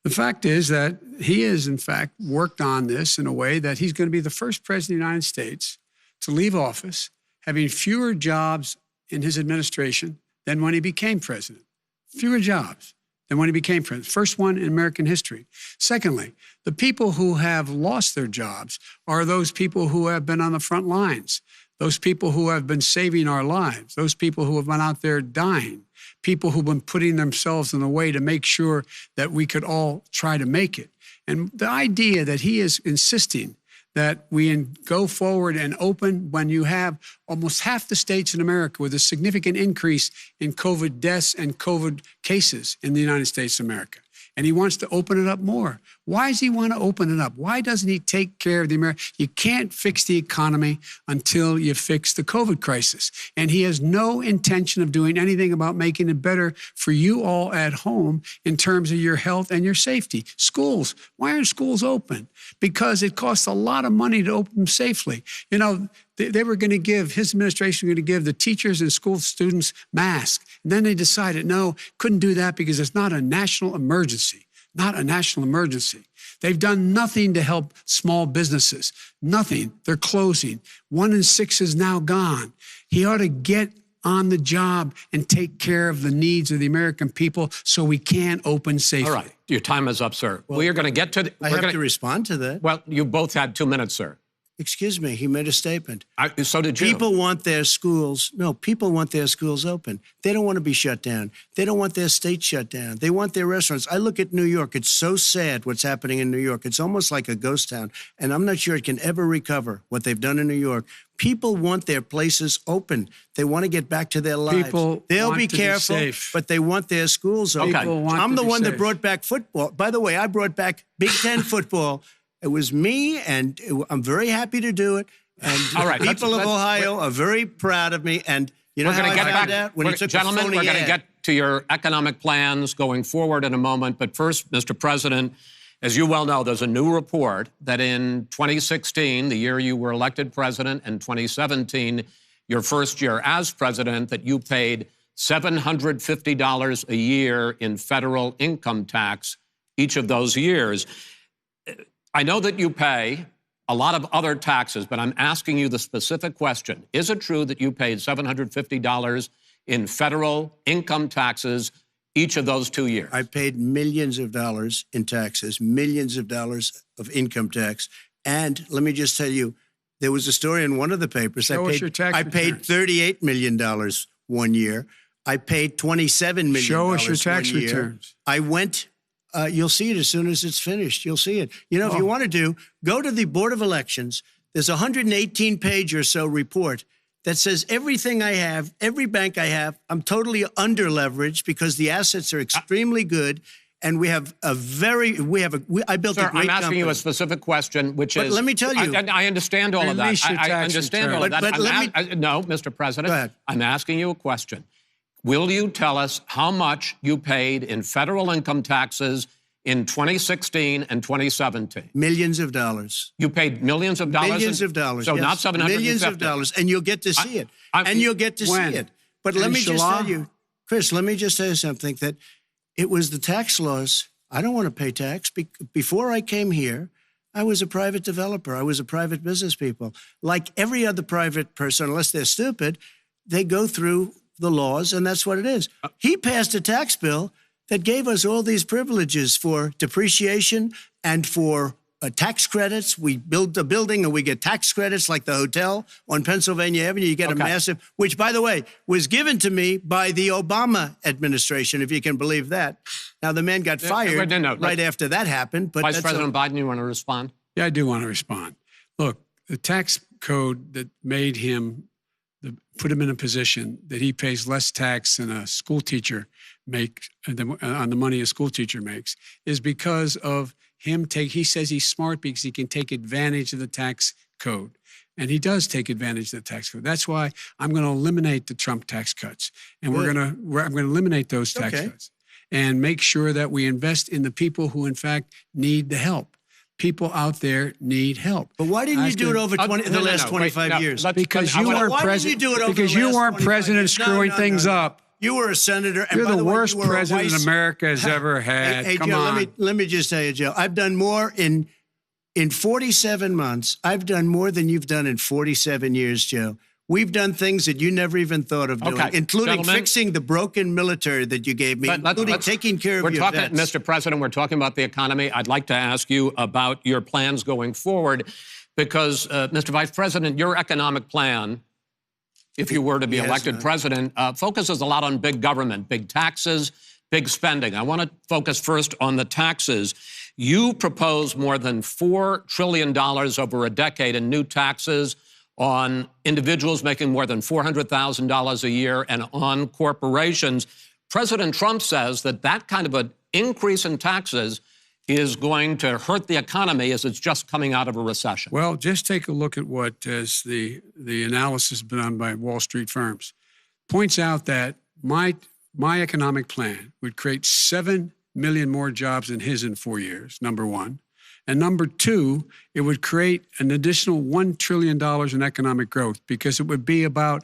The fact is that he has, in fact, worked on this in a way that he's going to be the first president of the United States to leave office having fewer jobs in his administration than when he became president. Fewer jobs than when he became president. First one in American history. Secondly, the people who have lost their jobs are those people who have been on the front lines, those people who have been saving our lives, those people who have been out there dying, people who've been putting themselves in the way to make sure that we could all try to make it. And the idea that he is insisting that we go forward and open when you have almost half the states in America with a significant increase in COVID deaths and COVID cases in the United States of America. And he wants to open it up more. Why does he want to open it up? Why doesn't he take care of the American? You can't fix the economy until you fix the COVID crisis. And he has no intention of doing anything about making it better for you all at home in terms of your health and your safety. Schools, why aren't schools open? Because it costs a lot of money to open them safely. You know, they were going to give, his administration was going to give the teachers and school students masks. And then they decided, no, couldn't do that because it's not a national emergency. Not a national emergency. They've done nothing to help small businesses. Nothing. They're closing. 1 in 6 is now gone. He ought to get on the job and take care of the needs of the American people so we can open safely. All right. Your time is up, sir. Well, we are going to get to... I have to respond to that. Well, you both had 2 minutes, sir. Excuse me, he made a statement. So did you. People want their schools open. They don't want to be shut down. They don't want their state shut down. They want their restaurants. I look at New York. It's so sad what's happening in New York. It's almost like a ghost town. And I'm not sure it can ever recover what they've done in New York. People want their places open. They want to get back to their lives. They'll be careful, but they want their schools open. I'm the one that brought back football. By the way, I brought back Big Ten football. It was me, and I'm very happy to do it. And all right, people of Ohio are very proud of me. And you know how I found out? When he took gentlemen, a phony we're going to ad. get to your economic plans going forward in a moment. But first, Mr. President, as you well know, there's a new report that in 2016, the year you were elected president, and 2017, your first year as president, that you paid $750 a year in federal income tax each of those years. I know that you pay a lot of other taxes, but I'm asking you the specific question. Is it true that you paid $750 in federal income taxes each of those 2 years? I paid millions of dollars in taxes, millions of dollars of income tax. And let me just tell you, there was a story in one of the papers. I paid $38 million 1 year. I paid $27 million. Show us your tax returns. I went... you'll see it as soon as it's finished. You'll see it. You know, if you want to go to the Board of Elections. There's a 118-page or so report that says everything I have, every bank I have, I'm totally under-leveraged because the assets are extremely good. And I built a great company. I'm asking you a specific question, which is... But let me tell you... I understand all of that. I understand all of that. No, Mr. President, Go ahead. I'm asking you a question. Will you tell us how much you paid in federal income taxes in 2016 and 2017? Millions of dollars. You paid millions of dollars? Millions of dollars, So yes. not $750? Millions of dollars, and you'll get to see it. And you'll get to see it. But let me just tell you, Chris, let me just say something, that it was the tax laws. I don't want to pay tax. Before I came here, I was a private developer. I was a private business people. Like every other private person, unless they're stupid, they go through the laws, and that's what it is. He passed a tax bill that gave us all these privileges for depreciation and for tax credits. We build a building and we get tax credits, like the hotel on Pennsylvania Avenue. You get a massive, which, by the way, was given to me by the Obama administration, if you can believe that. Now, the man got fired right after that happened. But Vice President Biden, you want to respond? Yeah, I do want to respond. Look, the tax code that made him, put him in a position that he pays less tax than a school teacher makes on the money a school teacher makes, is because of him he says he's smart because he can take advantage of the tax code. And he does take advantage of the tax code. That's why I'm going to eliminate the Trump tax cuts. And I'm going to eliminate those tax cuts and make sure that we invest in the people who, in fact, need the help. People out there need help. But why didn't you do it over the last 25 years? Because you weren't president. Because you weren't president screwing things up. You were a senator. And You're by the way, worst president America has ever had. Hey, Come Joe, on. let me just tell you, Joe, I've done more in 47 months. I've done more than you've done in 47 years, Joe. We've done things that you never even thought of doing, including fixing the broken military that you gave me, including taking care of your vets. Mr. President, we're talking about the economy. I'd like to ask you about your plans going forward because, Mr. Vice President, your economic plan, if you were to be elected president, focuses a lot on big government, big taxes, big spending. I want to focus first on the taxes. You propose more than $4 trillion over a decade in new taxes on individuals making more than $400,000 a year and on corporations. President Trump says that that kind of an increase in taxes is going to hurt the economy as it's just coming out of a recession. Well, just take a look at what the analysis done by Wall Street firms points out that my economic plan would create 7 million more jobs than his in 4 years, number one. And number two, it would create an additional $1 trillion in economic growth because it would be about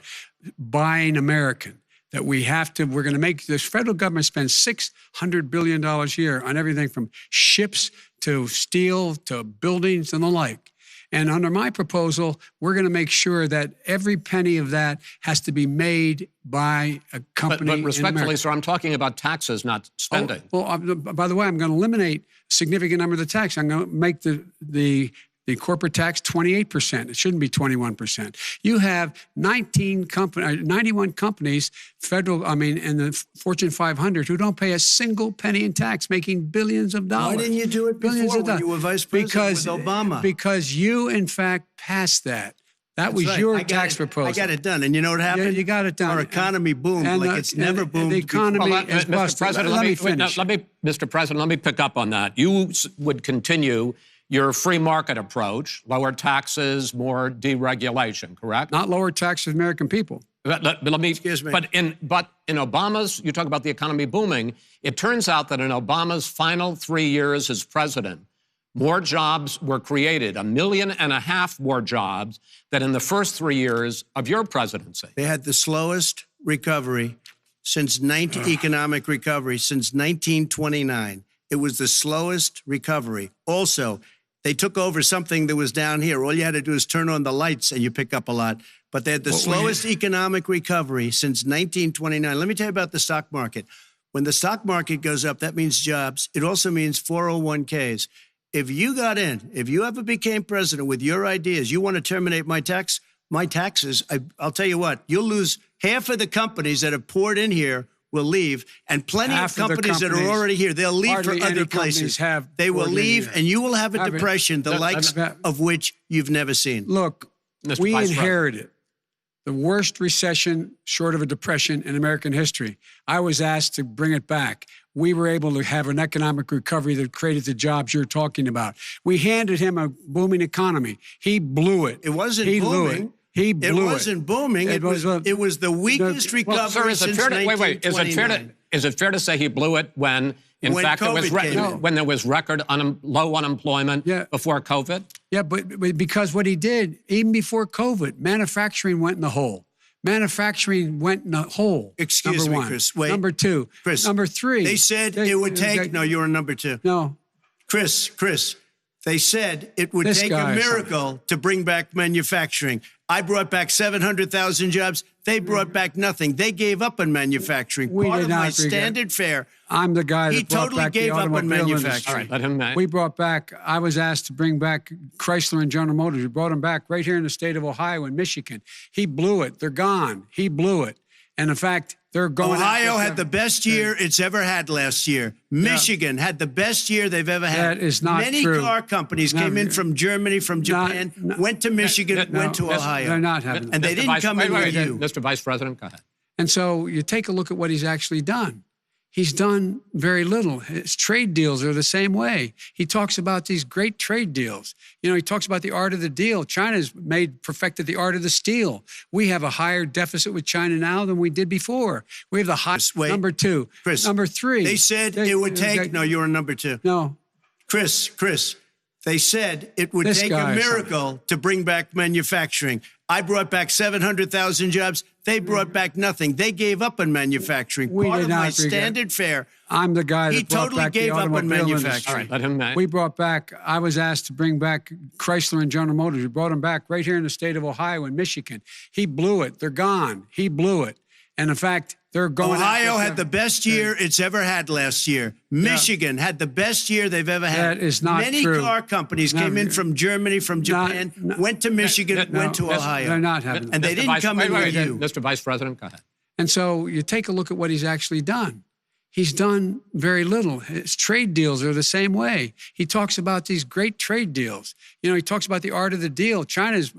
buying American. That we're going to make this federal government spend $600 billion a year on everything from ships to steel to buildings and the like. And under my proposal, we're going to make sure that every penny of that has to be made by a company. But respectfully, sir, I'm talking about taxes, not spending. By the way, I'm going to eliminate a significant number of the tax. I'm going to make the corporate tax 28%. It shouldn't be 21%. You have 91 companies, in the Fortune 500 who don't pay a single penny in tax, making billions of dollars. Why didn't you do it before when you were vice president with Obama? Because you, in fact, passed that. That was your tax proposal. I got it done. And you know what happened? Yeah, you got it done. Our economy boomed like it's never boomed. The economy is busted. Let me finish. Mr. President, let me pick up on that. You would continue your free market approach, lower taxes, more deregulation, correct? Not lower taxes for American people. Excuse me. But in Obama's, you talk about the economy booming, it turns out that in Obama's final 3 years as president, more jobs were created, 1.5 million more jobs than in the first 3 years of your presidency. They had the slowest recovery economic recovery since 1929. It was the slowest recovery. Also, they took over something that was down here. All you had to do is turn on the lights and you pick up a lot. But they had the slowest economic recovery since 1929. Let me tell you about the stock market. When the stock market goes up, that means jobs. It also means 401ks. If you got in, if you ever became president with your ideas, you want to terminate my taxes, I'll tell you what, you'll lose half of the companies that have poured in here will leave, and plenty of companies that are already here, they'll leave for other places. They will leave, and you will have a depression, the likes of which you've never seen. Look, we inherited the worst recession short of a depression in American history. I was asked to bring it back. We were able to have an economic recovery that created the jobs you're talking about. We handed him a booming economy. He blew it. It wasn't booming. He blew it. It wasn't booming. It was the weakest recovery since 1929. Is it fair to say he blew it when fact, when there was record low unemployment before COVID? Yeah, but because what he did, even before COVID, manufacturing went in the hole. Manufacturing went in a hole. Excuse number me, one. Chris. Wait. Number two. Chris. Number three. They said it would take... No, you were number two. No. Chris, they said it would take a miracle to bring back manufacturing. I brought back 700,000 jobs. They brought back nothing. They gave up on manufacturing. Part of my standard fare. I'm the guy that brought totally back gave the up on manufacturing. All right, let him know. We brought back, I was asked to bring back Chrysler and General Motors. We brought them back right here in the state of Ohio and Michigan. He blew it. They're gone. He blew it. And in fact, they're going... Ohio had the best year it's ever had last year. Michigan had the best year they've ever had. That is not Many true. car companies came in from Germany, from Japan, went to Michigan, went to Ohio. They're not having And they didn't come in with you. Mr. Vice President, go ahead. And so you take a look at what he's actually done. He's done very little. His trade deals are the same way. He talks about these great trade deals. You know, he talks about the art of the deal. China's perfected the art of the steal. We have a higher deficit with China now than we did before. We have the highest. Number two. Chris. Number three. They said it would take... No, you were number two. No. Chris, they said it would take a miracle to bring back manufacturing. I brought back 700,000 jobs. They brought back nothing. They gave up on manufacturing. Part of my standard fare. I'm the guy that brought totally back the gave up on automobile manufacturing. industry. Let him know. We brought back, I was asked to bring back Chrysler and General Motors. We brought them back right here in the state of Ohio and Michigan. He blew it. They're gone. He blew it. And in fact, they're going... Ohio had the best year it's ever had last year. Michigan had the best year they've ever had. That is not Many true. car companies came in from Germany, from Japan, went to Michigan, went to Ohio. They're not having... And they didn't come in with you. Mr. Vice President, go ahead. And so you take a look at what he's actually done. He's done very little. His trade deals are the same way. He talks about these great trade deals. You know, he talks about the art of the deal. China's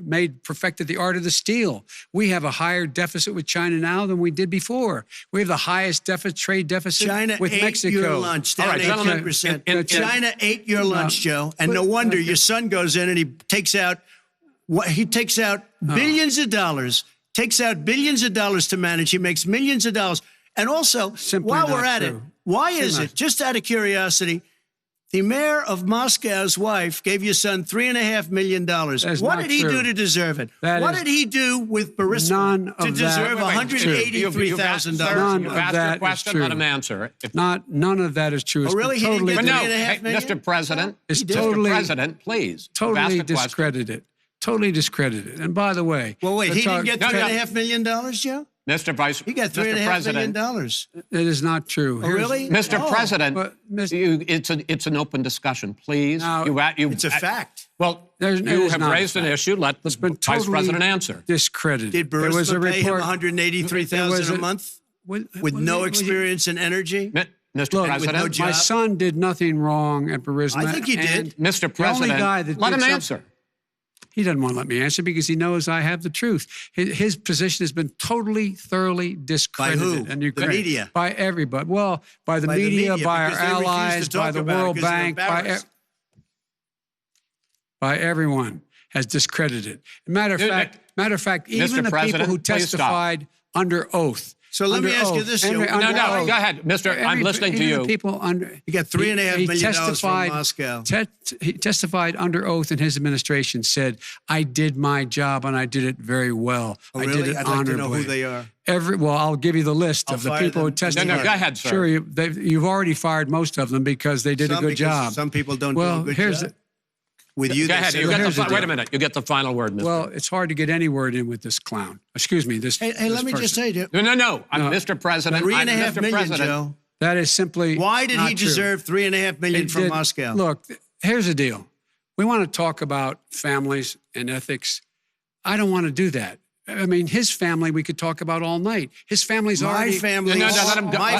perfected the art of the steal. We have a higher deficit with China now than we did before. We have the highest trade deficit with Mexico. China ate your lunch, down 18%. China ate your lunch, Joe. And no wonder your son goes in and he takes out billions of dollars, to manage. He makes millions of dollars. And also, while we're at it, why is it, just out of curiosity, the mayor of Moscow's wife gave your son $3.5 million. What did he do to deserve it? What did he do with Burisma to deserve $183,000? You've asked your question, let him answer. None of that is true. Oh, really? He didn't get $3.5 million? Mr. President, totally, Mr. President, please. Totally discredited. Totally discredited. And by the way... Well, wait, he didn't get $3.5 million, Joe? Mr. Vice He got $3.5 million. It is not true. Oh, really? Mr. President, it's an open discussion, please. It's a fact. Well, you have raised an issue. Let the Vice President answer. Discredited. Did Burisma pay him $183,000 a month with no experience in energy? Mr. President, with no job? My son did nothing wrong at Burisma. I think he did. Mr. President, let him answer. He doesn't want to let me answer because he knows I have the truth. His position has been totally, thoroughly discredited. By who? The media? By everybody. Well, by the media, by our allies, by the World Bank, by everyone has discredited. Matter of fact, even the people who testified under oath. So let me ask you this, Joe. No, go ahead, Mister. I'm listening to you. He got $3.5 million from Moscow. He testified under oath in his administration, said, I did my job and I did it very well. Oh, I really? did it I'd honorably. like to know who they are. Well, I'll give you the list of the people who testified. No, go ahead, sir. Sure, you've already fired most of them because they did a good job. Some people don't do a good job. With you, go ahead. Wait a minute. You get the final word, Mr. Well, it's hard to get any word in with this clown. Excuse me. Hey, let me just say to you. No. Mr. President. $3.5 million, Joe. That is simply. Why did he deserve $3.5 million from Moscow? Look, here's the deal. We want to talk about families and ethics. I don't want to do that. I mean, his family we could talk about all night. His family's already... My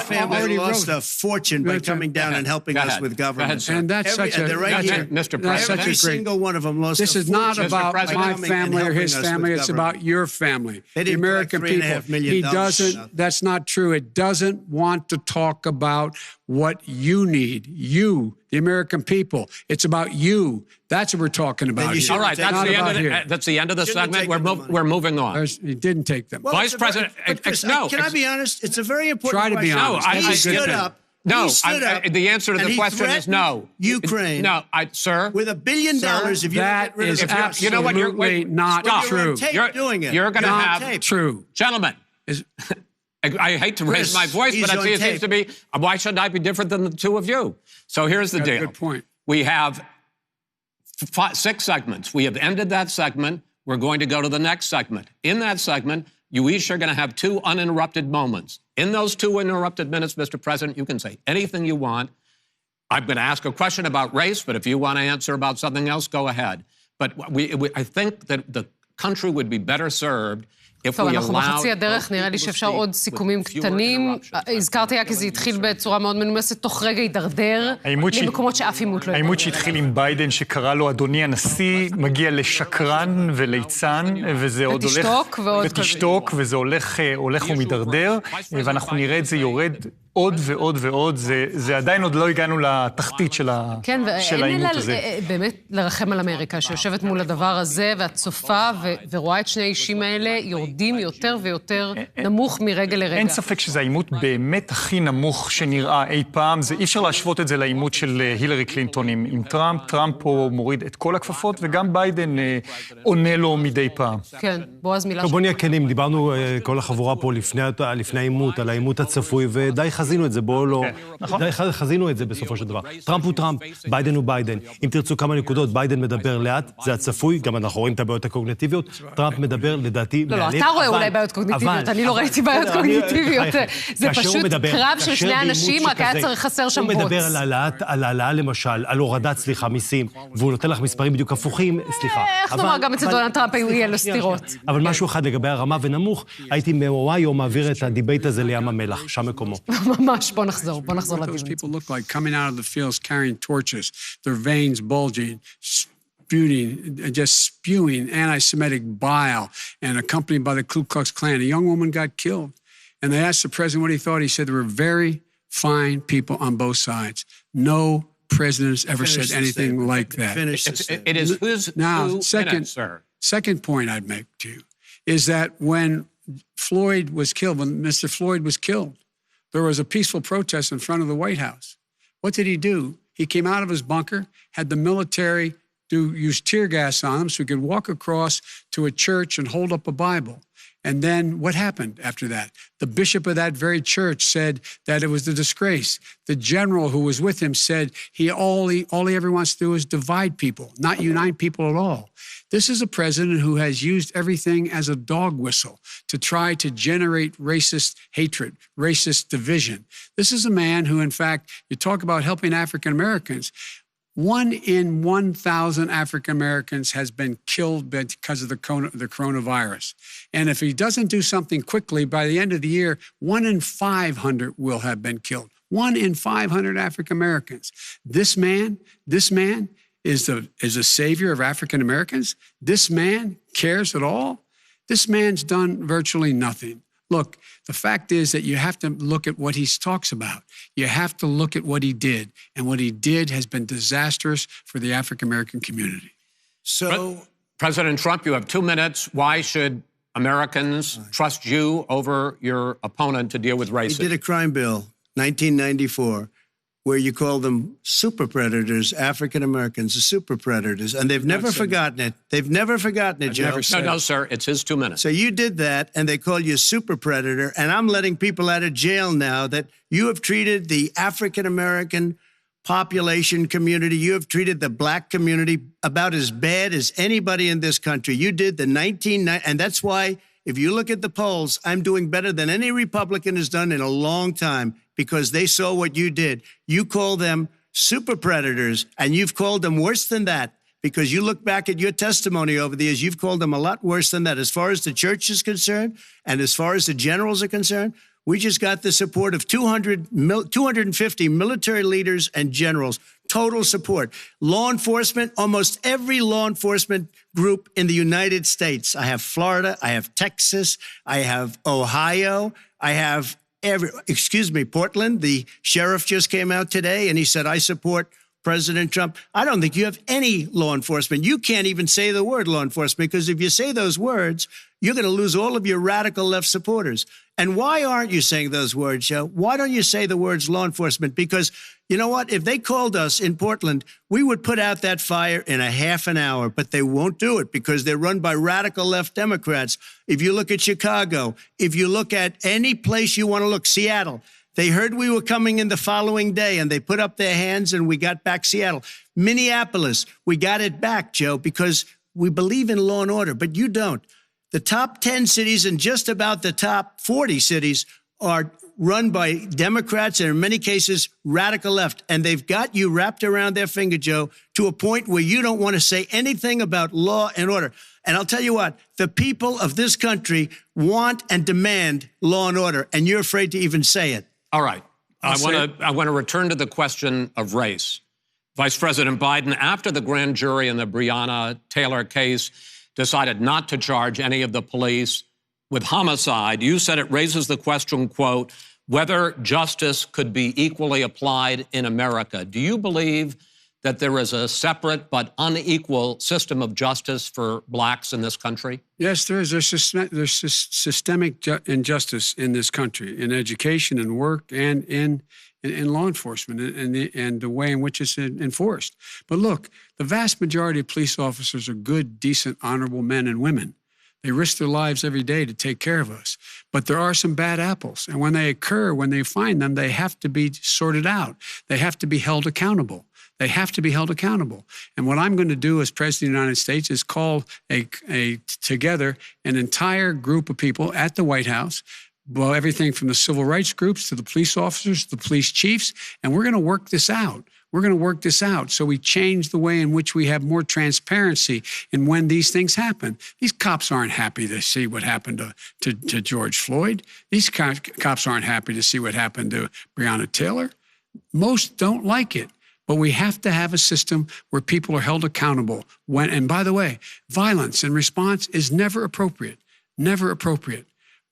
family lost a fortune by coming down and helping us with government. And that's such a... Mr. President. Every single one of them lost a fortune. This is not about my family or his family. It's about your family. The American people. He doesn't... That's not true. It doesn't want to talk about what you need. You, the American people. It's about you. That's what we're talking about. All right, that's the end of the segment. We're moving on. He didn't take them. Vice President, Chris, can I be honest? It's a very important question. Try to be honest. He stood up. No, He stood up the answer to and the he question is no. Ukraine. No, sir. With $1 billion, if you That get rid is of the you know what, you're- absolutely not Stop. You're true. on tape doing it. You're going to You're on have tape. True. Gentlemen. Is- I hate to raise Chris, my voice, but he's on it seems tape. to be, why should I be different than the two of you? So here's the That's a deal. good point. We have 6 segments. We have ended that segment. We're going to go to the next segment. In that segment, you each are going to have 2 uninterrupted moments. In those 2 uninterrupted minutes, Mr. President, you can say anything you want. I'm going to ask a question about race, but if you want to answer about something else, go ahead. But I think that the country would be better served if טוב, we אנחנו allowed... בחצי הדרך, נראה לי שאפשר עוד סיכומים קטנים. הזכרתי רק כי זה התחיל בצורה מאוד מנומסת, תוך רגע הידרדר למקומות שאף עימות לא ידרדר. העימות שהתחיל עם ביידן, שקרא לו אדוני הנשיא, מגיע לשקרן וליצן, וזה עוד הולך... ותשתוק, וזה הולך ומדרדר, ואנחנו נראה את זה יורד עוד ועוד ועוד. זה עדיין עוד לא הגענו לתחתית של העימות הזה. כן, ואין באמת לרחם על אמריקה, שיושבת מול הדבר הזה, והצופה, ורואה את שני האישים האלה, יורדים יותר ויותר נמוך מרגע לרגע. אין ספק שזה העימות באמת הכי נמוך שנראה אי פעם. אי אפשר להשוות את זה לעימות של הילרי קלינטון עם טראמפ. טראמפ פה מוריד את כל הכפפות, וגם ביידן עונה לו מדי פעם. כן, בועז מילה. בוא נהיה כנים, דיברנו כל החבורה פה לפני העימות, על העימות הצפוי, ודי חזינו את זה, די חזינו את זה בסופו של דבר. טראמפ הוא טראמפ, ביידן הוא ביידן. אם תרצו כמה נקודות, ביידן מדבר לאט, זה הצפוי, גם אנחנו רואים את הבעיות הקוגניטיביות, טראמפ מדבר לדעתי לא, אתה רואה אולי בעיות קוגניטיביות, אני לא ראיתי בעיות קוגניטיביות. זה פשוט קרב של שני אנשים, רק היה צריך חסר שם בוץ. הוא מדבר על העלאה למשל, על הורדת, מיסים, והוא נותן לך מספרים בדיוק הפוכים, סליחה. איך נאמר, גם אצל דונלד טראמפ יהיה לו סתירות. אבל משהו אחד לגבי הרמה ונמוך, הייתי מאוהיו מעביר את הדיבייט הזה לים המלח, שם מקומו. ממש, בוא נחזור לדיון. Those people look like coming out of the fields carrying torches, their veins bulging, spewing anti-Semitic bile, and accompanied by the Ku Klux Klan. A young woman got killed. And they asked the president what he thought. He said there were very fine people on both sides. No president has ever said anything like that. It is who's now, sir. Second point I'd make to you is that when Mr. Floyd was killed, there was a peaceful protest in front of the White House. What did he do? He came out of his bunker, had the military use tear gas on him so he could walk across to a church and hold up a Bible. And then what happened after that? The bishop of that very church said that it was a disgrace. The general who was with him said all he ever wants to do is divide people, not unite people at all. This is a president who has used everything as a dog whistle to try to generate racist hatred, racist division. This is a man who, in fact, you talk about helping African Americans. 1 in 1,000 African Americans has been killed because of the coronavirus. And if he doesn't do something quickly, by the end of the year, 1 in 500 will have been killed. 1 in 500 African Americans. This man is a savior of African Americans. This man cares at all. This man's done virtually nothing. Look, the fact is that you have to look at what he talks about. You have to look at what he did. And what he did has been disastrous for the African-American community. So, President Trump, you have 2 minutes. Why should Americans trust you over your opponent to deal with racism? he did a crime bill, 1994, where you call them super predators, African Americans, the super predators, and they've never forgotten it. They've never forgotten it, Joe. No, sir, it's his 2 minutes. So you did that, and they call you a super predator, and I'm letting people out of jail now that you have treated the African American population community, you have treated the black community about as bad as anybody in this country. You did the 1990, and that's why, if you look at the polls, I'm doing better than any Republican has done in a long time, because they saw what you did. You call them super predators, and you've called them worse than that, because you look back at your testimony over the years, you've called them a lot worse than that. As far as the church is concerned, and as far as the generals are concerned, we just got the support of 250 military leaders and generals, total support. Law enforcement, almost every law enforcement group in the United States. I have Florida, I have Texas, I have Ohio, I have Portland. The sheriff just came out today and he said, I support President Trump, I don't think you have any law enforcement. You can't even say the word law enforcement, because if you say those words, you're going to lose all of your radical left supporters. And why aren't you saying those words, Joe? Why don't you say the words law enforcement? Because you know what? If they called us in Portland, we would put out that fire in a half an hour, but they won't do it because they're run by radical left Democrats. If you look at Chicago, if you look at any place you want to look, Seattle, they heard we were coming in the following day and they put up their hands and we got back Seattle. Minneapolis, we got it back, Joe, because we believe in law and order, but you don't. The top 10 cities and just about the top 40 cities are run by Democrats and in many cases radical left. And they've got you wrapped around their finger, Joe, to a point where you don't want to say anything about law and order. And I'll tell you what, the people of this country want and demand law and order, and you're afraid to even say it. All right. I want to return to the question of race. Vice President Biden, after the grand jury in the Breonna Taylor case decided not to charge any of the police with homicide, you said it raises the question, quote, whether justice could be equally applied in America. Do you believe that there is a separate but unequal system of justice for blacks in this country? Yes, there is. There's systemic injustice in this country, in education and work and in law enforcement and the way in which it's enforced. But look, the vast majority of police officers are good, decent, honorable men and women. They risk their lives every day to take care of us. But there are some bad apples. And when they occur, when they find them, they have to be sorted out. They have to be held accountable. They have to be held accountable. And what I'm going to do as President of the United States is call together an entire group of people at the White House, well, everything from the civil rights groups to the police officers, to the police chiefs, and we're going to work this out. We're going to work this out so we change the way in which we have more transparency in when these things happen. These cops aren't happy to see what happened to George Floyd. These cops aren't happy to see what happened to Breonna Taylor. Most don't like it. But we have to have a system where people are held accountable. And by the way, violence in response is never appropriate. Never appropriate.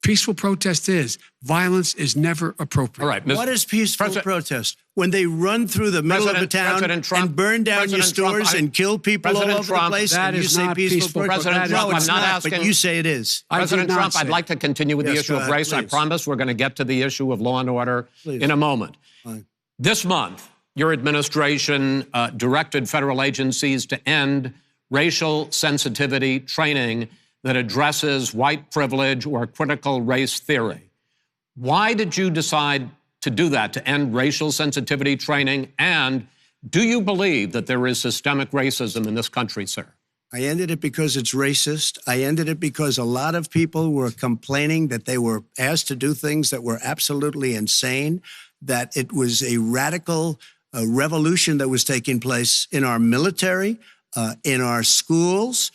Peaceful protest is. Violence is never appropriate. All right, what is peaceful protest? When they run through the middle of the town and burn down your stores and kill people all over the place, and you say peaceful protest? President Trump, no, it's not, but you say it is. President Trump, I'd like to continue with the issue of race. Please. I promise we're going to get to the issue of law and order in a moment. Fine. This month, your administration directed federal agencies to end racial sensitivity training that addresses white privilege or critical race theory. Why did you decide to do that, to end racial sensitivity training? And do you believe that there is systemic racism in this country, sir? I ended it because it's racist. I ended it because a lot of people were complaining that they were asked to do things that were absolutely insane, that it was a radical revolution that was taking place in our military, in our schools,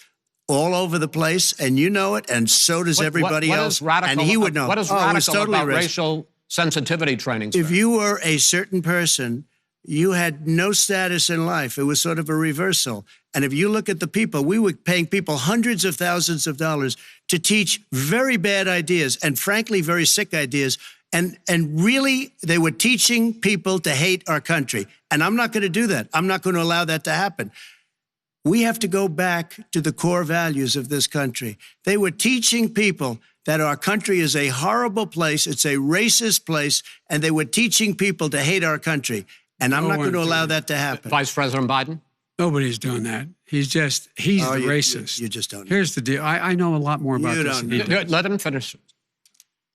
all over the place, and you know it, and so does everybody else. And he would know. What is radical about racial sensitivity training, sir? If you were a certain person, you had no status in life. It was sort of a reversal. And if you look at the people, we were paying people hundreds of thousands of dollars to teach very bad ideas and, frankly, very sick ideas. And really, they were teaching people to hate our country. And I'm not going to do that. I'm not going to allow that to happen. We have to go back to the core values of this country. They were teaching people that our country is a horrible place, it's a racist place, and they were teaching people to hate our country. And I'm not going to allow that to happen. Vice President Biden? Nobody's doing that. He's the racist. You just don't know. Here's the deal. I know a lot more about this. Let him finish.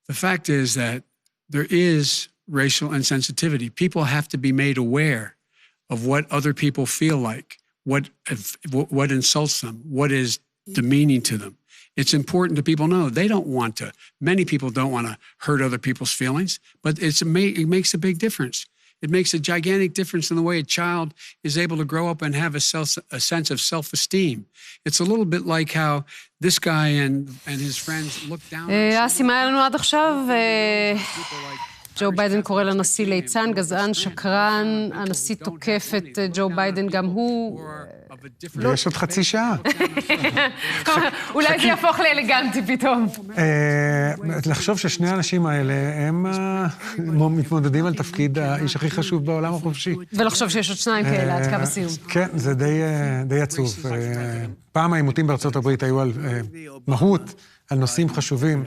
The fact is that there is racial insensitivity. People have to be made aware of what other people feel like, what insults them, what is demeaning to them. It's important that people know many people don't want to hurt other people's feelings, but it makes a big difference. It makes a gigantic difference in the way a child is able to grow up and have a sense of self-esteem. It's a little bit like how this guy and his friends look down. אסי, מה היה לנו עד עכשיו? ג'ו ביידן קורא לנשיא ליצן, גזען, שקרן, הנשיא תוקף את ג'ו ביידן, גם הוא יש עוד חצי שעה. אולי זה יהפוך לאלגנטי פתאום. לחשוב ששני האנשים האלה הם מתמודדים על תפקיד האיש הכי חשוב בעולם החופשי. ולחשוב שיש עוד שניים כאלה עד קו הסיום. כן, זה די עצוב. פעם העימותים בארצות הברית היו על מהות, על נושאים חשובים.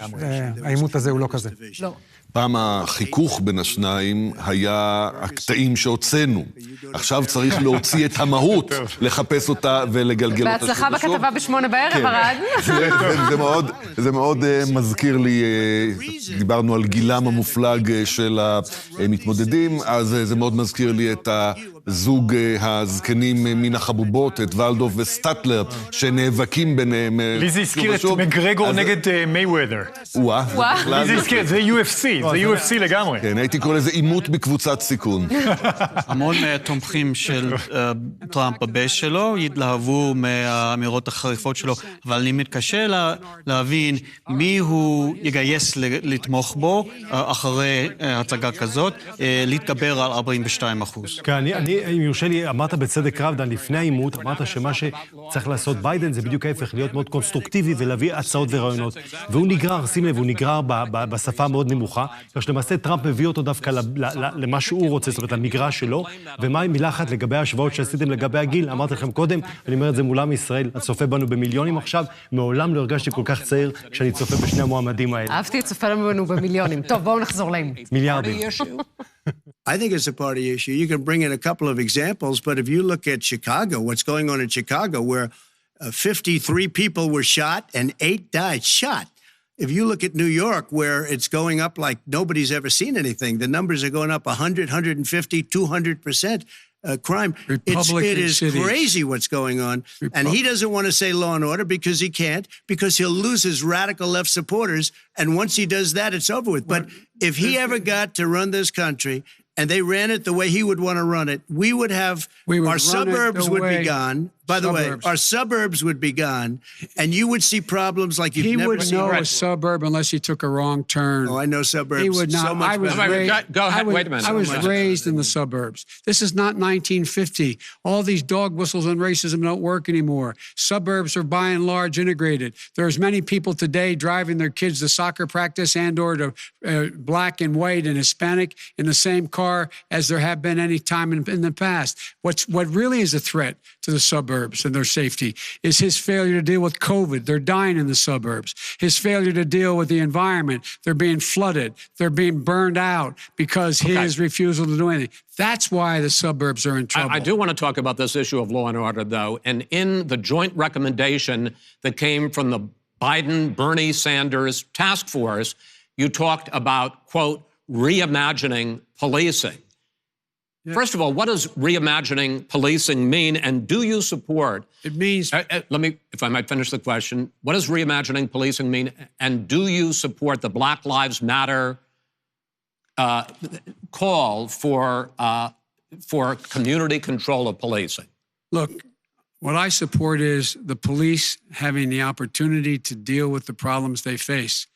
העימות הזה הוא לא כזה. לא. פעם החיכוך בין השניים היה הקטעים שהוצאנו. עכשיו צריך להוציא את המהות, לחפש אותה ולגלגל אותה. בהצלחה בכתבה ב8 בערב, ארד. זה מאוד מזכיר לי, דיברנו על גילם המופלג של המתמודדים, אז זה מאוד מזכיר לי את הזוג הזקנים מן החבובות, את ולדוף וסטטלר, שנאבקים ביניהם. לי זה הזכיר את מגרגור נגד מייוודר. לי זה הזכיר, זה UFC. זה UFC לגמרי. כן, הייתי קורא לזה עימות בקבוצת סיכון. המון מהתומכים של טראמפ בבייס שלו התלהבו מהאמירות החריפות שלו, אבל אני מתקשה להבין מי הוא יגייס לתמוך בו אחרי הצגה כזאת, להתגבר על 42%. כן, אם יורשה לי, אמרת בצדק רב, דן, לפני העימות, אמרת שמה שצריך לעשות ביידן זה בדיוק ההפך, להיות מאוד קונסטרוקטיבי ולהביא הצעות ורעיונות. והוא נגרר, שים לב, הוא נגרר בשפה מאוד נמוכה, כך שלמעשה טראמפ מביא אותו דווקא למה שהוא רוצה, זאת אומרת, למגרש שלו, ומה מילה אחת לגבי ההשוואות שעשיתם לגבי הגיל, אמרתי לכם קודם, אני אומר את זה מולם ישראל, הצופה בנו במיליונים עכשיו, מעולם לא הרגשתי כל כך צעיר כשאני צופה בשני המועמדים האלה. אהבתי את צופה בנו במיליונים. טוב, בואו נחזור להם. מיליארדים. I think it's a party issue. You can bring in a couple of examples, but if you look at Chicago, what's going on in Chicago, where 53 people were shot and 8 died shot. If you look at New York, where it's going up like nobody's ever seen anything, the numbers are going up 100, 150, 200%. Crime. It is crazy what's going on. And he doesn't want to say law and order because he can't, because he'll lose his radical left supporters. And once he does that, it's over with. But if he ever got to run this country and they ran it the way he would want to run it, we would have, our suburbs would be gone. By the way, our suburbs would be gone, and you would see problems like you've never seen. He would know a suburb unless he took a wrong turn. Oh, I know suburbs. He would not. So much Go ahead. Wait a minute. I was raised in the suburbs. This is not 1950. All these dog whistles and racism don't work anymore. Suburbs are by and large integrated. There's many people today driving their kids to soccer practice and or to black and white and Hispanic in the same car as there have been any time in the past. What really is a threat to the suburbs and their safety is his failure to deal with COVID. They're dying in the suburbs. His failure to deal with the environment. They're being flooded. They're being burned out because his refusal to do anything. That's why the suburbs are in trouble. I do want to talk about this issue of law and order, though. And in the joint recommendation that came from the Biden-Bernie Sanders task force, you talked about, quote, reimagining policing. Yeah. First of all, what does reimagining policing mean, and do you support... It means... let me, if I might finish the question. What does reimagining policing mean, and do you support the Black Lives Matter call for community control of policing? Look, what I support is the police having the opportunity to deal with the problems they face.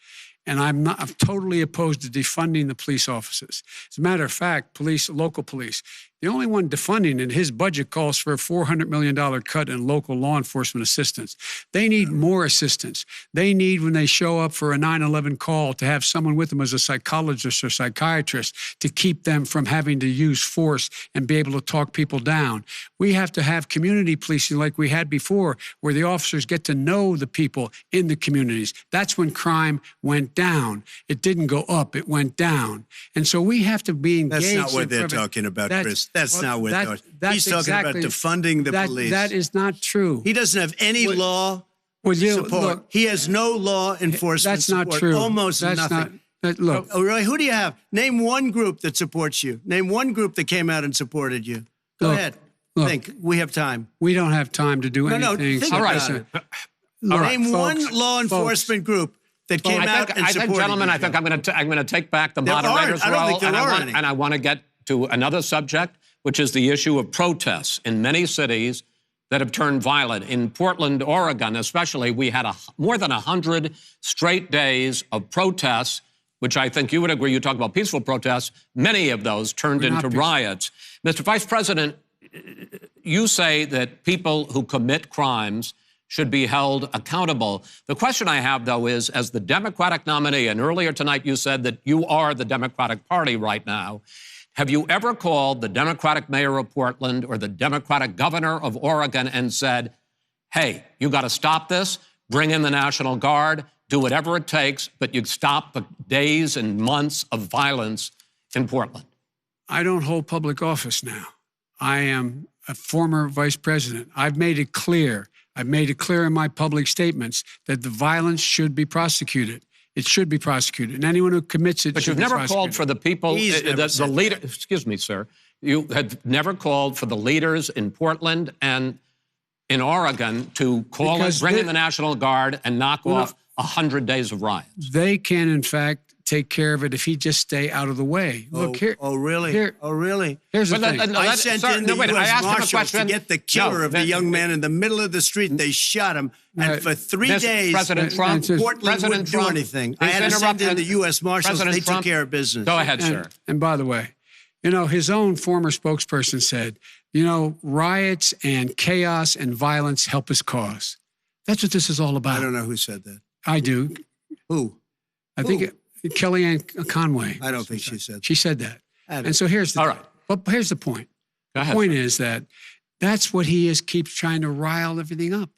And I'm totally opposed to defunding the police offices. As a matter of fact, local police, the only one defunding it, his budget calls for a $400 million cut in local law enforcement assistance. They need more assistance. They need, when they show up for a 9/11 call, to have someone with them as a psychologist or psychiatrist to keep them from having to use force and be able to talk people down. We have to have community policing like we had before, where the officers get to know the people in the communities. That's when crime went down. It didn't go up, it went down. And so we have to be engaged. That's not what they're talking about, Chris. That's not what they're talking about. He's talking about defunding the police. That is not true. He doesn't have any law support. Look, he has no law enforcement support. That's not true. Almost nothing. Look. Oh, really? Who do you have? Name one group that supports you. Name one group that came out and supported you. Go ahead. Look, think. We have time. We don't have time to do anything. Think about it. Name one law enforcement group that came out and supported gentlemen, you. I think I'm going to take back the moderator's role, and I want to get to another subject, which is the issue of protests in many cities that have turned violent. In Portland, Oregon, especially, we had more than 100 straight days of protests, which I think you would agree. You talk about peaceful protests. Many of those turned into riots. Mr. Vice President, you say that people who commit crimes should be held accountable. The question I have, though, is as the Democratic nominee, and earlier tonight you said that you are the Democratic Party right now, have you ever called the Democratic mayor of Portland or the Democratic governor of Oregon and said, hey, you got to stop this, bring in the National Guard, do whatever it takes, but you stop the days and months of violence in Portland? I don't hold public office now. I am a former vice president. I've made it clear in my public statements that the violence should be prosecuted. It should be prosecuted. And anyone who commits it but should be you've never prosecuted. called for the people, the leader. Excuse me, sir. You have never called for the leaders in Portland and in Oregon to bring in the National Guard and knock off 100 days of riots. They can, in fact, take care of it if he just stay out of the way. Look here. Oh, really? Really? Here's the thing. I sent in the U.S. Marshals to get the killer of the young man in the middle of the street. They shot him. And for 3 days, President Trump, Portland wouldn't do anything. I had to send in the U.S. Marshals. They took care of business. Go ahead, sir. And by the way, his own former spokesperson said, riots and chaos and violence help his cause. That's what this is all about. I don't know who said that. I do. Who? I think Kellyanne Conway. I don't think she said that. She said that. And so here's the here's the point. The point is that that's what he keeps trying to rile everything up.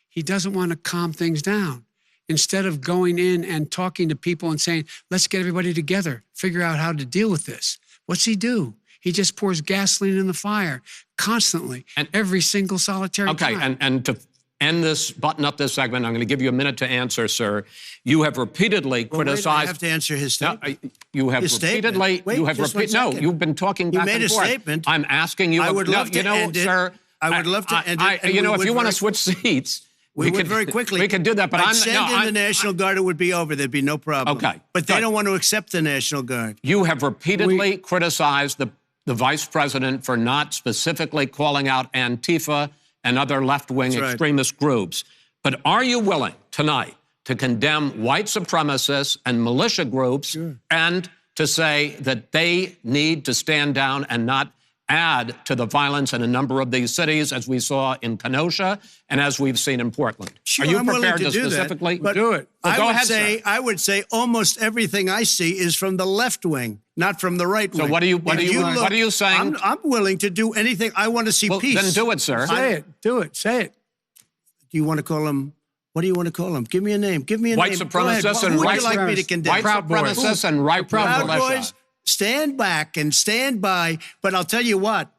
He doesn't want to calm things down. Instead of going in and talking to people and saying, let's get everybody together, figure out how to deal with this. What's he do? He just pours gasoline in the fire constantly, and every single solitary time. Okay, and to end this, button up this segment, I'm going to give you a minute to answer, sir. You have repeatedly criticized... I have to answer his statement. You have repeatedly... you've been talking back and forth. You made a statement. I'm asking you... I would love to end it. Sir, I would love to end it. If you want to switch seats... We could very quickly. We could do that, but send in the National Guard, it would be over. There'd be no problem. Okay. But they don't want to accept the National Guard. You have repeatedly criticized the vice president for not specifically calling out Antifa and other left-wing extremist groups. But are you willing tonight to condemn white supremacists and militia groups and to say that they need to stand down and not add to the violence in a number of these cities, as we saw in Kenosha and as we've seen in Portland? Sure, are you I'm prepared willing to do specifically that, but do it? Well, go ahead, sir. I would say almost everything I see is from the left wing, not from the right wing. So what are you saying? I'm willing to do anything. I want to see peace. Then do it, sir. Say it. Do it. Say it. Do you want to call him? What do you want to call him? Give me a name. Give me a white name. Supremacists and who would white you like me to condemn? White supremacists and right Proud militia. Boys, stand back and stand by. But I'll tell you what.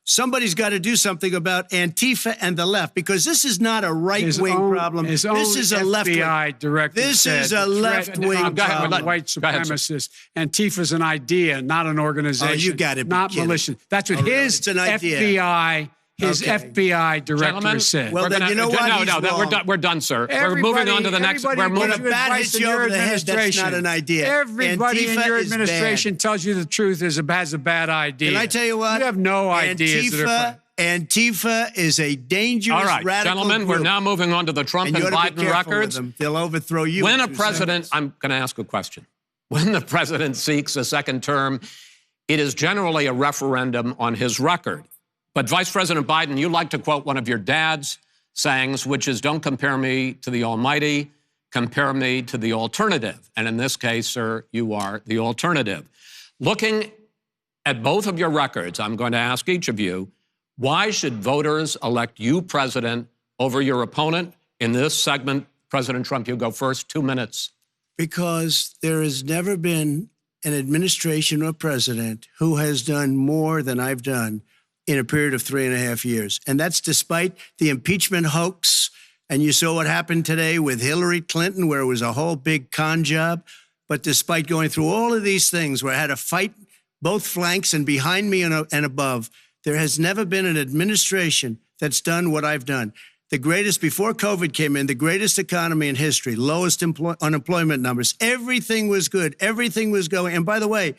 Somebody's got to do something about Antifa and the left, because this is not a right-wing problem. This is a left-wing. FBI director This is a left-wing problem. White supremacists. Antifa's an idea, not an organization. Oh, you got to be not kidding. militia. That's what his FBI. FBI director said. Well, then you know what? No, we're done, sir. We're moving on to the next. We're moving. When a bat hits you over the head, that's not an idea. Everybody in your Antifa administration tells you the truth has a bad idea. Can I tell you what? You have no ideas. Antifa is a dangerous, radical gentlemen, group. We're now moving on to the Trump and Biden records. They'll overthrow you. When a president, I'm going to ask a question. When the president seeks a second term, it is generally a referendum on his record. But Vice President Biden, you like to quote one of your dad's sayings, which is, don't compare me to the almighty, compare me to the alternative. And in this case, sir, you are the alternative. Looking at both of your records, I'm going to ask each of you, why should voters elect you president over your opponent? In this segment, President Trump, you go first, 2 minutes. Because there has never been an administration or president who has done more than I've done in a period of 3.5 years. And that's despite the impeachment hoax. And you saw what happened today with Hillary Clinton, where it was a whole big con job. But despite going through all of these things, where I had to fight both flanks and behind me and above, there has never been an administration that's done what I've done. The greatest, before COVID came in, the greatest economy in history, lowest unemployment numbers. Everything was good. Everything was going. And by the way,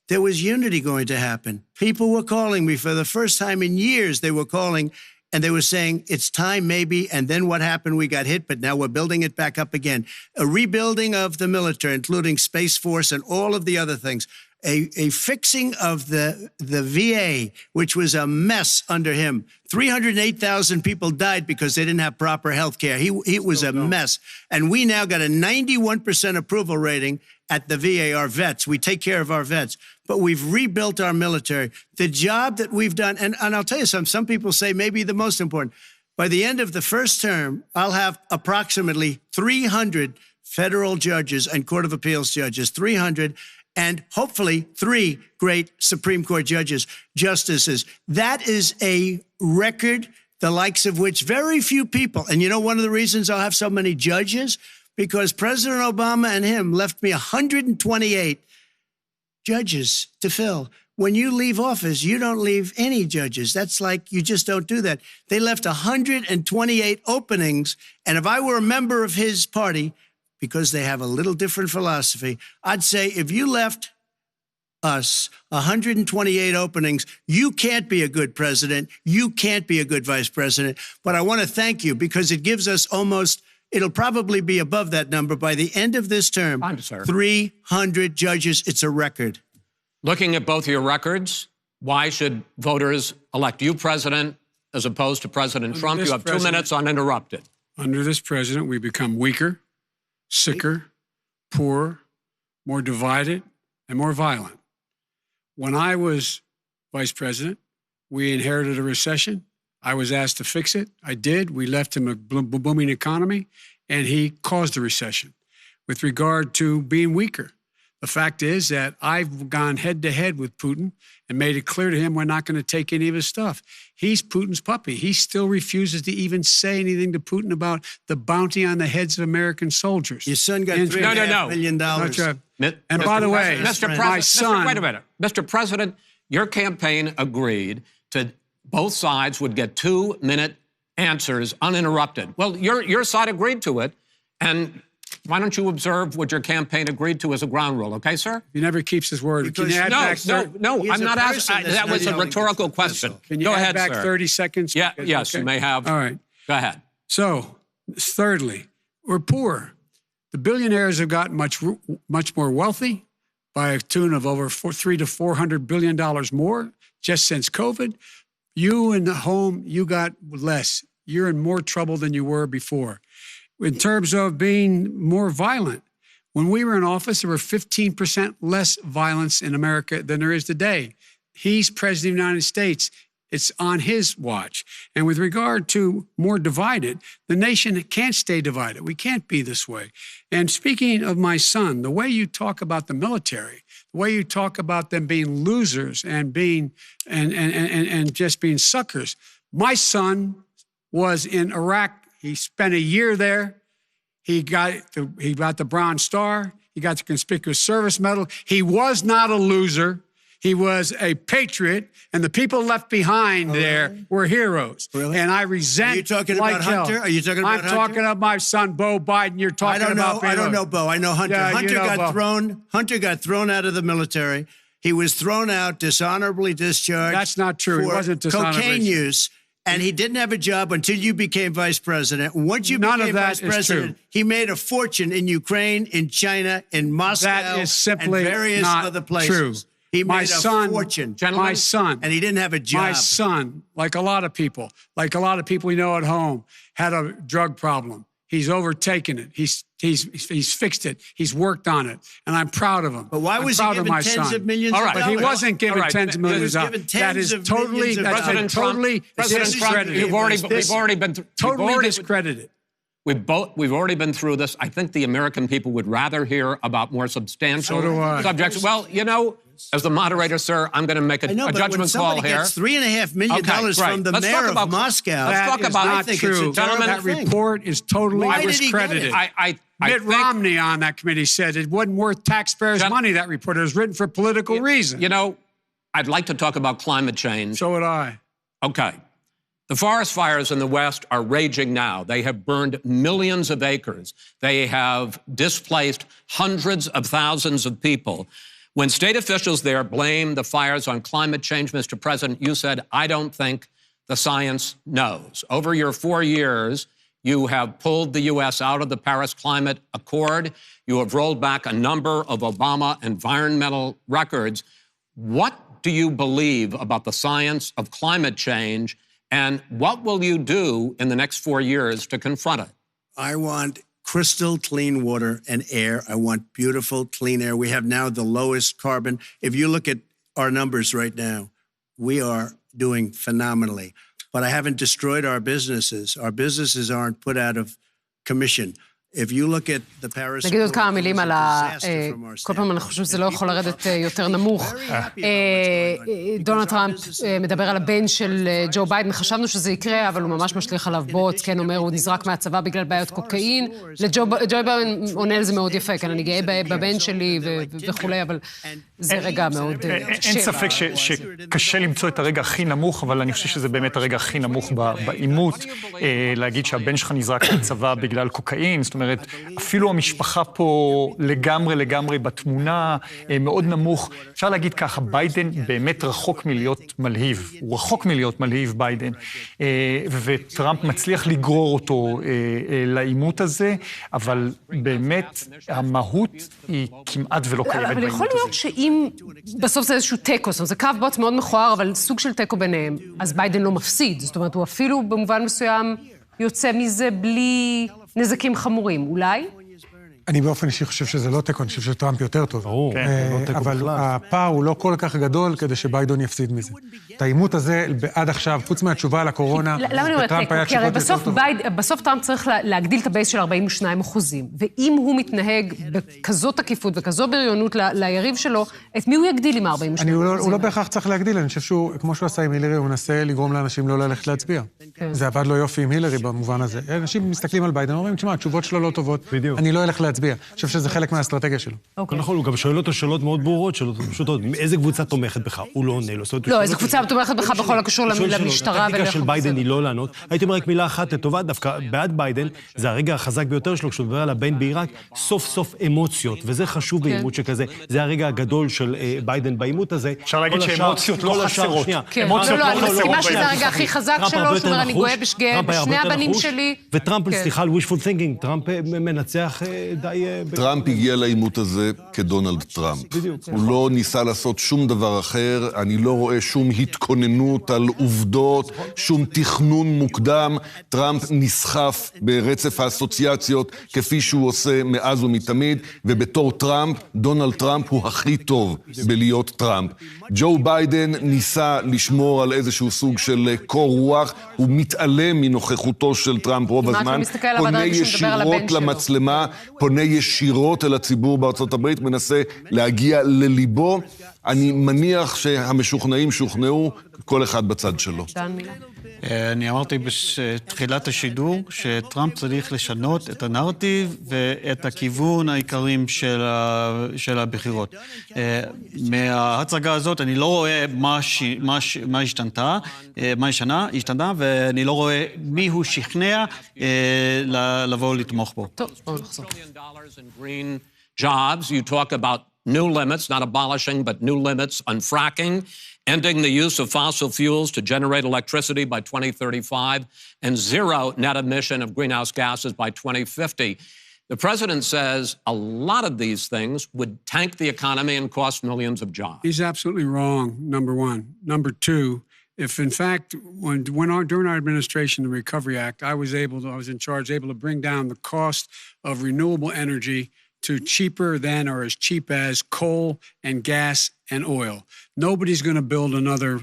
there was unity going to happen. People were calling me for the first time in years. They were calling and they were saying, it's time maybe. And then what happened? We got hit, but now we're building it back up again. A rebuilding of the military, including Space Force and all of the other things. a fixing of the VA, which was a mess under him. 308,000 people died because they didn't have proper health care. He was a mess. And we now got a 91% approval rating at the VA, our vets. We take care of our vets. But we've rebuilt our military. The job that we've done, and I'll tell you some people say maybe the most important. By the end of the first term, I'll have approximately 300 federal judges and Court of Appeals judges, 300, and hopefully 3 great Supreme Court justices. That is a record, the likes of which very few people, and you know one of the reasons I'll have so many judges? Because President Obama and him left me 128 judges to fill. When you leave office, you don't leave any judges. That's like, you just don't do that. They left 128 openings, and if I were a member of his party, because they have a little different philosophy, I'd say if you left us 128 openings, you can't be a good president, you can't be a good vice president. But I want to thank you because it gives us almost, it'll probably be above that number by the end of this term. 300 judges, it's a record. Looking at both of your records, why should voters elect you president as opposed to President Trump? You have 2 minutes uninterrupted. Under this president, we become weaker, sicker, poorer, more divided, and more violent. When I was vice president, we inherited a recession. I was asked to fix it. I did. We left him a booming economy, and he caused the recession. With regard to being weaker, the fact is that I've gone head-to-head with Putin and made it clear to him we're not going to take any of his stuff. He's Putin's puppy. He still refuses to even say anything to Putin about the bounty on the heads of American soldiers. Your son got $3.5 million. And by the way, my son... Wait a minute. Mr. President, your campaign agreed to both sides would get 2-minute answers uninterrupted. Well, your side agreed to it, and... Why don't you observe what your campaign agreed to as a ground rule, okay, sir? He never keeps his word. Can you add no, I'm not asking. That was a rhetorical question. Can you add back 30 seconds? Yeah, yes, you may have. All right. Go ahead. So, thirdly, we're poor. The billionaires have gotten much more wealthy by a tune of over $300 to $400 billion more just since COVID. You in the home, you got less. You're in more trouble than you were before. In terms of being more violent, when we were in office, there were 15% less violence in America than there is today. He's president of the United States. It's on his watch. And with regard to more divided, the nation can't stay divided. We can't be this way. And speaking of my son, the way you talk about the military, the way you talk about them being losers and being and just being suckers. My son was in Iraq. He spent a year there. He got the Bronze Star. He got the Conspicuous Service Medal. He was not a loser. He was a patriot, and the people left behind there were heroes. Really? And I resent. Are you talking about Hunter? Are you talking about Hunter? I'm talking about my son, Beau Biden. You're talking about. I don't know Beau. I know Hunter. Yeah, Hunter got thrown out of the military. He was thrown out, dishonorably discharged. That's not true. He wasn't dishonorably. Cocaine use. And he didn't have a job until you became vice president. Once you became vice president, he made a fortune in Ukraine, in China, in Moscow, that is simply and various not other places. True. He made a fortune. Gentlemen, my son. And he didn't have a job. My son, like a lot of people we know at home, had a drug problem. He's overtaken it. He's fixed it. He's worked on it, and I'm proud of him. But why was he given tens of millions of dollars? But he wasn't given tens of millions of dollars. That is totally discredited. We've already been totally discredited. We've already been through this. I think the American people would rather hear about more substantial subjects. Well, you know, as the moderator, sir, I'm going to make a judgment call here. Gets $3.5 million from the mayor of Moscow. Let's talk about that. True. Gentlemen, that report is totally discredited. Mitt Romney on that committee said it wasn't worth taxpayers' money, that report. It was written for political reasons. You know, I'd like to talk about climate change. So would I. Okay. The forest fires in the West are raging now. They have burned millions of acres. They have displaced hundreds of thousands of people. When state officials there blame the fires on climate change, Mr. President, you said, I don't think the science knows. Over your 4 years, You have pulled the U.S. out of the Paris Climate Accord. You have rolled back a number of Obama environmental records. What do you believe about the science of climate change, and what will you do in the next 4 years to confront it? I want crystal clean water and air. I want beautiful, clean air. We have now the lowest carbon. If you look at our numbers right now, we are doing phenomenally. But I haven't destroyed our businesses. Our businesses aren't put out of commission. If you look at the Paris... נגיד עוד כמה מילים על כל פעם אנחנו חושבים שזה לא יכול לרדת יותר נמוך. דונלד טראמפ מדבר על הבן של ג'ו ביידן, חשבנו שזה יקרה, אבל הוא ממש משליך עליו בוץ, כן, אומר, הוא נזרק מהצבא בגלל בעיות קוקאין. ג'ו ביידן עונה לזה מאוד יפה, כן, אני גאה בבן שלי וכולי, אבל זה רגע מאוד... אין ספק שקשה למצוא את הרגע הכי נמוך, אבל אני חושב שזה באמת הרגע הכי נמוך בעימות, להגיד שהבן שלך נזרק מהצבא בגלל קוקאין, זאת אומרת, אפילו המשפחה פה לגמרי בתמונה, מאוד נמוך. אפשר להגיד ככה, ביידן באמת רחוק מלהיות מלהיב. הוא רחוק מלהיות מלהיב, ביידן. וטראמפ מצליח לגרור אותו לעימות הזה, אבל באמת המהות היא כמעט ולא קיימת בעימות הזה. אבל יכול להיות שאם בסוף זה איזשהו טקו, זאת אומרת, זה קו בוץ מאוד מכוער, אבל סוג של טקו ביניהם, אז ביידן לא מפסיד. זאת אומרת, הוא אפילו במובן מסוים יוצא מזה בלי נזקים חמורים, אולי? אני באופן אישי חושב שזה לא טקו, אני חושב שטראמפ יותר טוב. אבל הפער הוא לא כל כך גדול כדי שביידן יפסיד מזה. את העימות הזה, עד עכשיו, חוץ מהתשובה על הקורונה, למה אני אומרת טקו? כי הרי בסוף טראמפ צריך להגדיל את הבייס של 42%, ואם הוא מתנהג בכזאת תקיפות וכזאת בריונות ליריב שלו, את מי הוא יגדיל עם 42%? הוא לא בהכרח צריך להגדיל, אני חושב שהוא, כמו שהוא עשה עם הילרי, הוא מנסה לגרום לאנשים לא ללכת להצביע. זה עבד לו יופי עם הילרי במובן הזה. אנשים מסתכלים על ביידן, אומרים, תשמע, התשובות שלו לא טובות, אני לא אלך להצביע. אני חושב שזה חלק מהאסטרטגיה שלו. נכון, הוא גם שואל אותו שאלות מאוד ברורות, שאלות פשוטות, איזה קבוצה תומכת בך? הוא לא עונה לו. לא, איזה קבוצה תומכת בך בכל הקשור למשטרה. הטקטיקה של ביידן היא לא לענות. הייתי אומר רק מילה אחת לטובה, דווקא בעד ביידן, זה הרגע החזק ביותר שלו, כשהוא מדבר על הבן בעיראק, סוף סוף אמוציות, וזה חשוב בעימות שכזה. זה הרגע הגדול של ביידן בעימות הזה. אפשר להגיד שאמוציות לא חסרות. אמוציות לא חסרות. אני מסכימה שזה הרגע הכי חזק שלו, שאומר, אני גאה בשני הבנים שלי. וטראמפ, סליחה על wishful thinking, טראמפ מנצח די... טראמפ הגיע לעימות הזה כדונלד טראמפ. הוא לא ניסה לעשות שום דבר אחר, אני לא רואה שום התכוננות על עובדות, שום תכנון מוקדם. טראמפ נסחף ברצף האסוציאציות כפי שהוא עושה מאז ומתמיד, ובתור טראמפ, דונלד טראמפ הוא הכי טוב בלהיות טראמפ. ג'ו ביידן ניסה לשמור על איזשהו סוג של קור רוח, הוא מתעלם מנוכחותו של טראמפ רוב הזמן, פונה ישירות למצלמה, פונה ישירות אל הציבור בארצות הברית, מנסה להגיע לליבו. אני מניח שהמשוכנעים שוכנעו, כל אחד בצד שלו. אני אמרתי בתחילת השידור שטראמפ צריך לשנות את הנרטיב ואת הכיוון העיקרים של הבחירות. מההצגה הזאת אני לא רואה מה השתנה, ואני לא רואה מי הוא שכנע לבוא לתמוך בו. טוב, בואו נחזור. Jobs, you talk about new limits, not abolishing, but new limits on fracking, ending the use of fossil fuels to generate electricity by 2035, and zero net emission of greenhouse gases by 2050. The president says a lot of these things would tank the economy and cost millions of jobs. He's absolutely wrong, number one. Number two, if in fact, during our administration, the Recovery Act, I was in charge, able to bring down the cost of renewable energy to cheaper than or as cheap as coal and gas and oil. Nobody's going to build another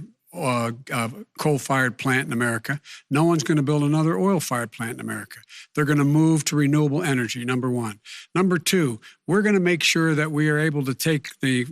coal-fired plant in America. No one's going to build another oil-fired plant in America. They're going to move to renewable energy, number one. Number two, we're going to make sure that we are able to take the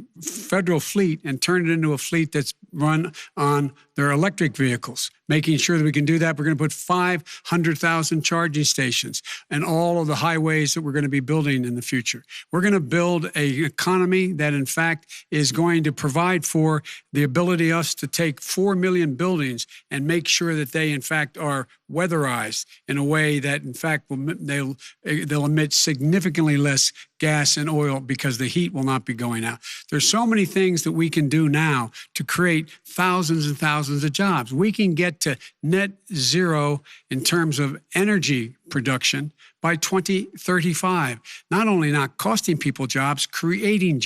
federal fleet and turn it into a fleet that's run on their electric vehicles. Making sure that we can do that, we're going to put 500,000 charging stations and all of the highways that we're going to be building in the future. We're going to build an economy that, in fact, is going to provide for the ability of us to take 4 million buildings and make sure that they, in fact, are weatherized in a way that, in fact, they'll emit significantly less gas and oil because the heat will not be going out. There's so many things that we can do now to create thousands and thousands of jobs. We can get to net zero in terms of energy production by 2035. Not only not costing people jobs, creating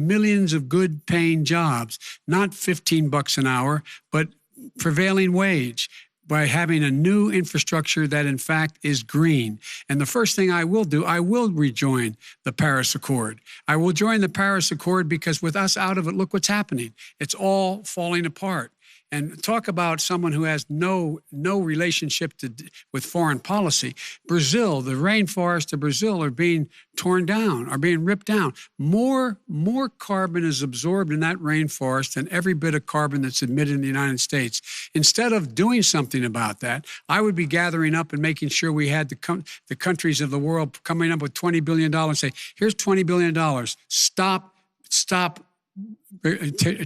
millions of good paying jobs, not $15 an hour, but prevailing wage, by having a new infrastructure that, in fact, is green. And the first thing I will do, I will rejoin the Paris Accord. I will join the Paris Accord because with us out of it, look what's happening. It's all falling apart. And talk about someone who has no relationship with foreign policy. Brazil, the rainforests of Brazil are being torn down, are being ripped down. More carbon is absorbed in that rainforest than every bit of carbon that's emitted in the United States. Instead of doing something about that, I would be gathering up and making sure we had the countries of the world coming up with $20 billion and say, here's $20 billion. Stop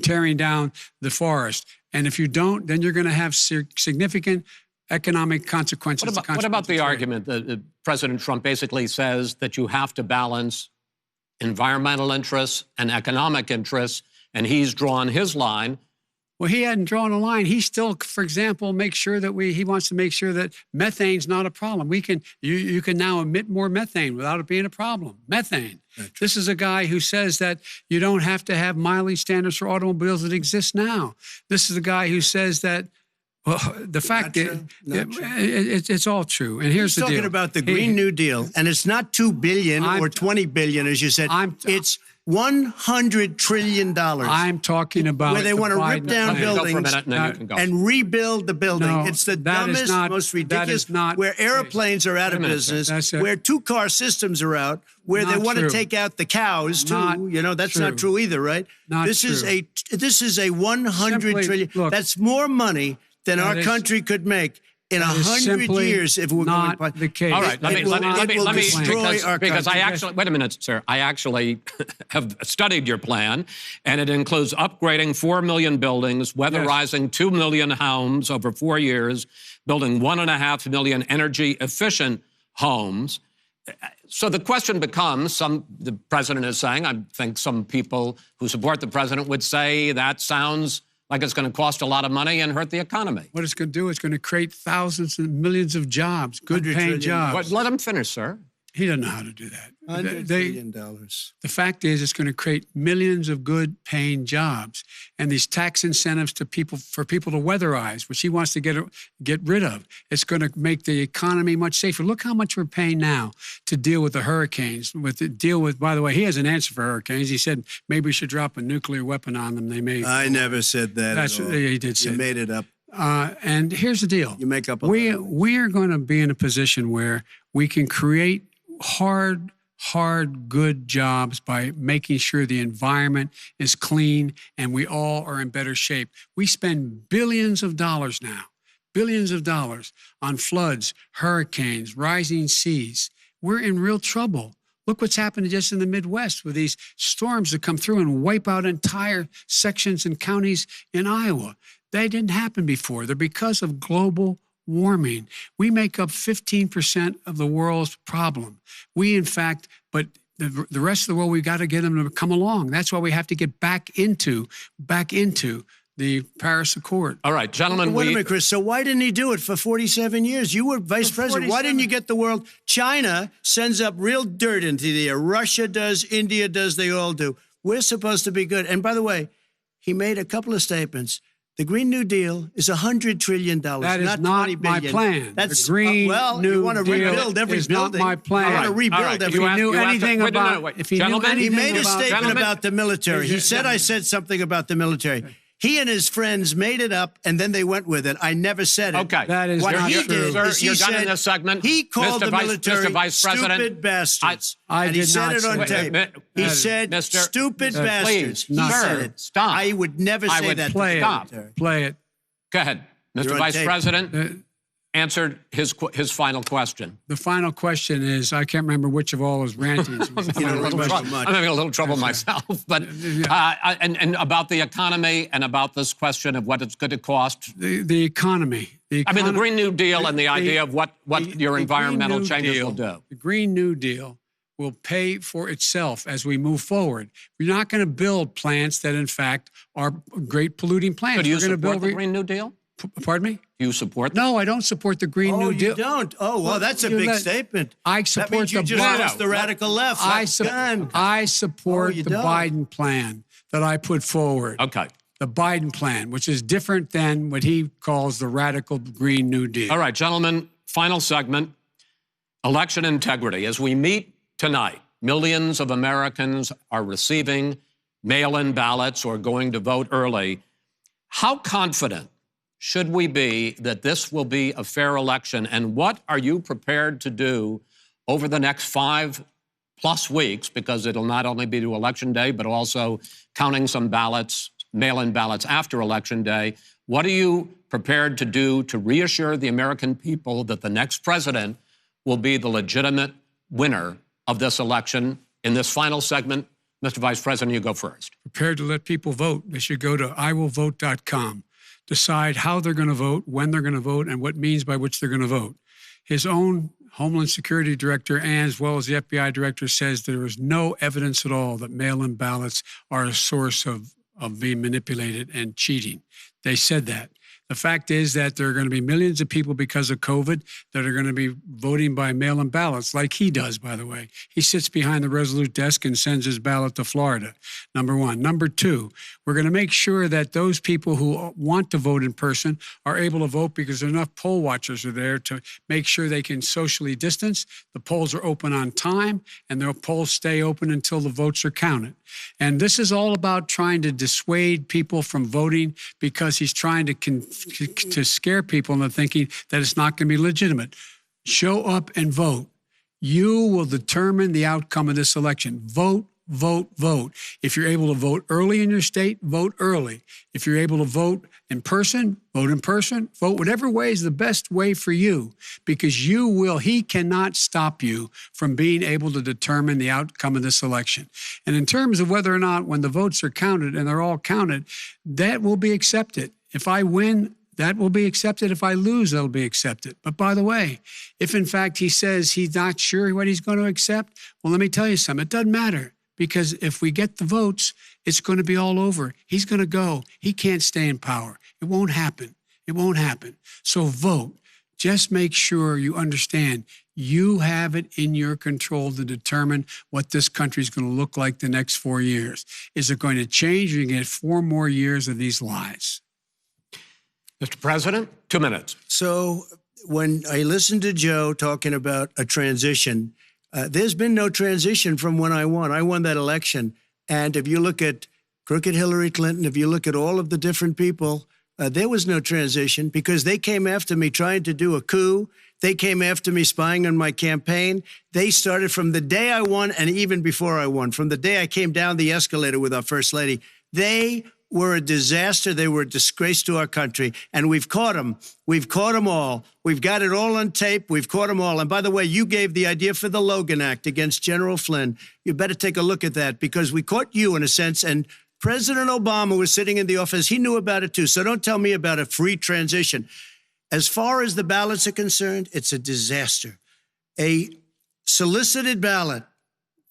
tearing down the forest. And if you don't, then you're going to have significant economic consequences. What about the argument that President Trump basically says that you have to balance environmental interests and economic interests, and he's drawn his line? Well, he hadn't drawn a line. He still, for example, he wants to make sure that methane's not a problem. You can now emit more methane without it being a problem. Methane. This is a guy who says that you don't have to have mileage standards for automobiles that exist now. This is a guy who says that, well, the fact that it's all true. And here's the deal. He's talking about the Green New Deal, and it's not $2 billion or $20 billion, as you said. It's $100 trillion. I'm talking about where they want to rip down buildings and rebuild the building. No, it's the dumbest, most ridiculous. Where airplanes are out of business, where two-car systems are out, where they want to take out the cows too. That's not true either, right? This is a $100 trillion. Look, that's more money than our country could make in 100 years if we're not going. The case. All right, let me destroy our country. because I actually wait a minute, sir. I actually have studied your plan, and it includes upgrading 4 million buildings, weatherizing 2 million homes over 4 years, building 1.5 million energy-efficient homes. So the question becomes, the president is saying, I think some people who support the president would say that sounds like it's going to cost a lot of money and hurt the economy. What it's going to do is going to create thousands and millions of jobs, good-paying jobs. Let him finish, sir. He doesn't know how to do that. $100 billion. The fact is, it's going to create millions of good-paying jobs, and these tax incentives for people to weatherize, which he wants to get rid of. It's going to make the economy much safer. Look how much we're paying now to deal with the hurricanes. By the way, he has an answer for hurricanes. He said maybe we should drop a nuclear weapon on them. They may. I never said that. At all. He did say. You made it up. And here's the deal. You make up. We are going to be in a position where we can create hard, good jobs by making sure the environment is clean and we all are in better shape. We spend billions of dollars now, on floods, hurricanes, rising seas. We're in real trouble. Look what's happened just in the Midwest with these storms that come through and wipe out entire sections and counties in Iowa. They didn't happen before. They're because of global warming. We make up 15% of the world's problem. But the rest of the world, we've got to get them to come along. That's why we have to get back into the Paris Accord. All right, gentlemen. Wait a minute, Chris. So why didn't he do it for 47 years? You were vice president. Why didn't you get the world? China sends up real dirt into the air. Russia does. India does. They all do. We're supposed to be good. And by the way, he made a couple of statements. The Green New Deal is $100 trillion. That is not $20 billion. My plan. That's the Green New you want to rebuild every is building. Not my plan. I want to rebuild every. If he knew anything about, he made a statement about the military. He said I said something about the military. He and his friends made it up, and then they went with it. I never said it. Okay. That is what not he true. did is he You're said, done in this segment. He called the military stupid bastards. I he did said not it on say tape. He said stupid bastards. Please, He said it. Stop. I would never say that. Play it. Go ahead. Mr. Vice President, answered his final question. The final question is, I can't remember which of all his rantings. I'm having a little trouble myself. But and about the economy and about this question of what it's going to cost. The economy. I mean, the Green New Deal and the idea of what your environmental changes will do. The Green New Deal will pay for itself as we move forward. We're not going to build plants that, in fact, are great polluting plants. So do you support the Green New Deal? Pardon me? Do you support that? No, I don't support the Green New Deal. Oh, you don't? Oh, well, that's a big statement. I support that means you just lost the radical left. I support the Biden plan that I put forward. Okay. The Biden plan, which is different than what he calls the radical Green New Deal. All right, gentlemen, final segment, election integrity. As we meet tonight, millions of Americans are receiving mail-in ballots or going to vote early. How confident should we be that this will be a fair election? And what are you prepared to do over the next 5+ weeks, because it'll not only be to Election Day, but also counting some ballots, mail-in ballots after Election Day? What are you prepared to do to reassure the American people that the next president will be the legitimate winner of this election? In this final segment, Mr. Vice President, you go first. Prepared to let people vote. They should go to iwillvote.com. Decide how they're going to vote, when they're going to vote, and what means by which they're going to vote. His own Homeland Security Director, and as well as the FBI Director, says there is no evidence at all that mail-in ballots are a source of being manipulated and cheating. They said that. The fact is that there are going to be millions of people because of COVID that are going to be voting by mail-in ballots, like he does, by the way. He sits behind the Resolute desk and sends his ballot to Florida, number one. Number two, we're going to make sure that those people who want to vote in person are able to vote because enough poll watchers are there to make sure they can socially distance. The polls are open on time, and the polls stay open until the votes are counted. And this is all about trying to dissuade people from voting because he's trying to scare people into thinking that it's not going to be legitimate. Show up and vote. You will determine the outcome of this election. Vote, vote, vote. If you're able to vote early in your state, vote early. If you're able to vote in person, vote in person. Vote whatever way is the best way for you, because he cannot stop you from being able to determine the outcome of this election. And in terms of whether or not when the votes are counted, and they're all counted, that will be accepted. If I win, that will be accepted. If I lose, that'll be accepted. But by the way, if in fact he says he's not sure what he's going to accept, well, let me tell you something. It doesn't matter, because if we get the votes, it's going to be all over. He's going to go. He can't stay in power. It won't happen. It won't happen. So vote. Just make sure you understand you have it in your control to determine what this country is going to look like the next 4 years. Is it going to change? Or are you going to get 4 more years of these lies? Mr. President, 2 minutes. So when I listened to Joe talking about a transition, there's been no transition from when I won. I won that election. And if you look at crooked Hillary Clinton, if you look at all of the different people, there was no transition because they came after me trying to do a coup. They came after me spying on my campaign. They started from the day I won and even before I won, from the day I came down the escalator with our First Lady. They were a disaster. They were a disgrace to our country. And we've caught them. We've caught them all. We've got it all on tape. We've caught them all. And by the way, you gave the idea for the Logan Act against General Flynn. You better take a look at that because we caught you in a sense. And President Obama was sitting in the office. He knew about it too. So don't tell me about a free transition. As far as the ballots are concerned, it's a disaster. A solicited ballot,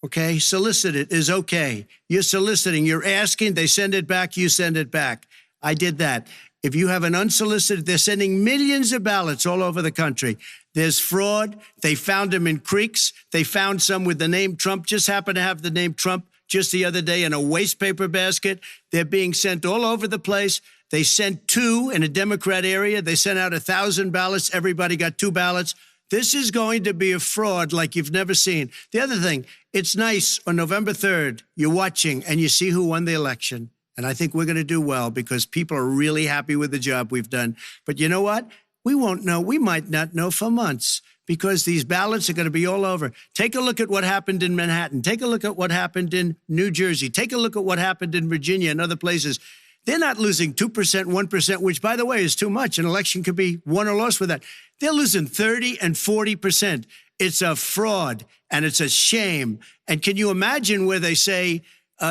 okay, solicited is okay. You're soliciting, you're asking, they send it back, you send it back. I did that. If you have an unsolicited, they're sending millions of ballots all over the country. There's fraud. They found them in creeks. They found some with the name Trump, just happened to have the name Trump just the other day in a waste paper basket. They're being sent all over the place. They sent 2 in a Democrat area. They sent out 1,000 ballots. Everybody got 2 ballots. This is going to be a fraud like you've never seen. The other thing, it's nice on November 3rd, you're watching and you see who won the election. And I think we're going to do well because people are really happy with the job we've done. But you know what? We won't know. We might not know for months because these ballots are going to be all over. Take a look at what happened in Manhattan. Take a look at what happened in New Jersey. Take a look at what happened in Virginia and other places. They're not losing 2%, 1%, which, by the way, is too much. An election could be won or lost with that. They're losing 30 and 40%. It's a fraud, and it's a shame. And can you imagine where they say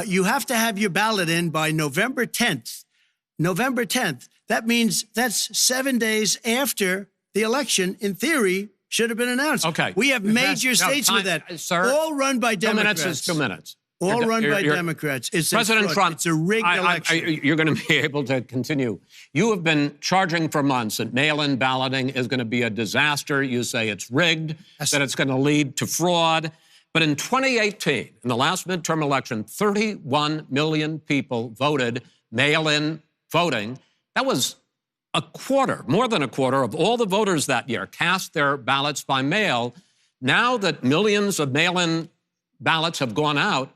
you have to have your ballot in by November 10th? November 10th. That means that's 7 days after the election, in theory, should have been announced. Okay. We have major states with that, sir, all run by Democrats. 2 minutes is 2 minutes. All run by Democrats. It's President Trump, it's a rigged election. you're going to be able to continue. You have been charging for months that mail-in balloting is going to be a disaster. You say it's rigged, that it's going to lead to fraud. But in 2018, in the last midterm election, 31 million people voted mail-in voting. That was a quarter, more than a quarter of all the voters that year cast their ballots by mail. Now that millions of mail-in ballots have gone out,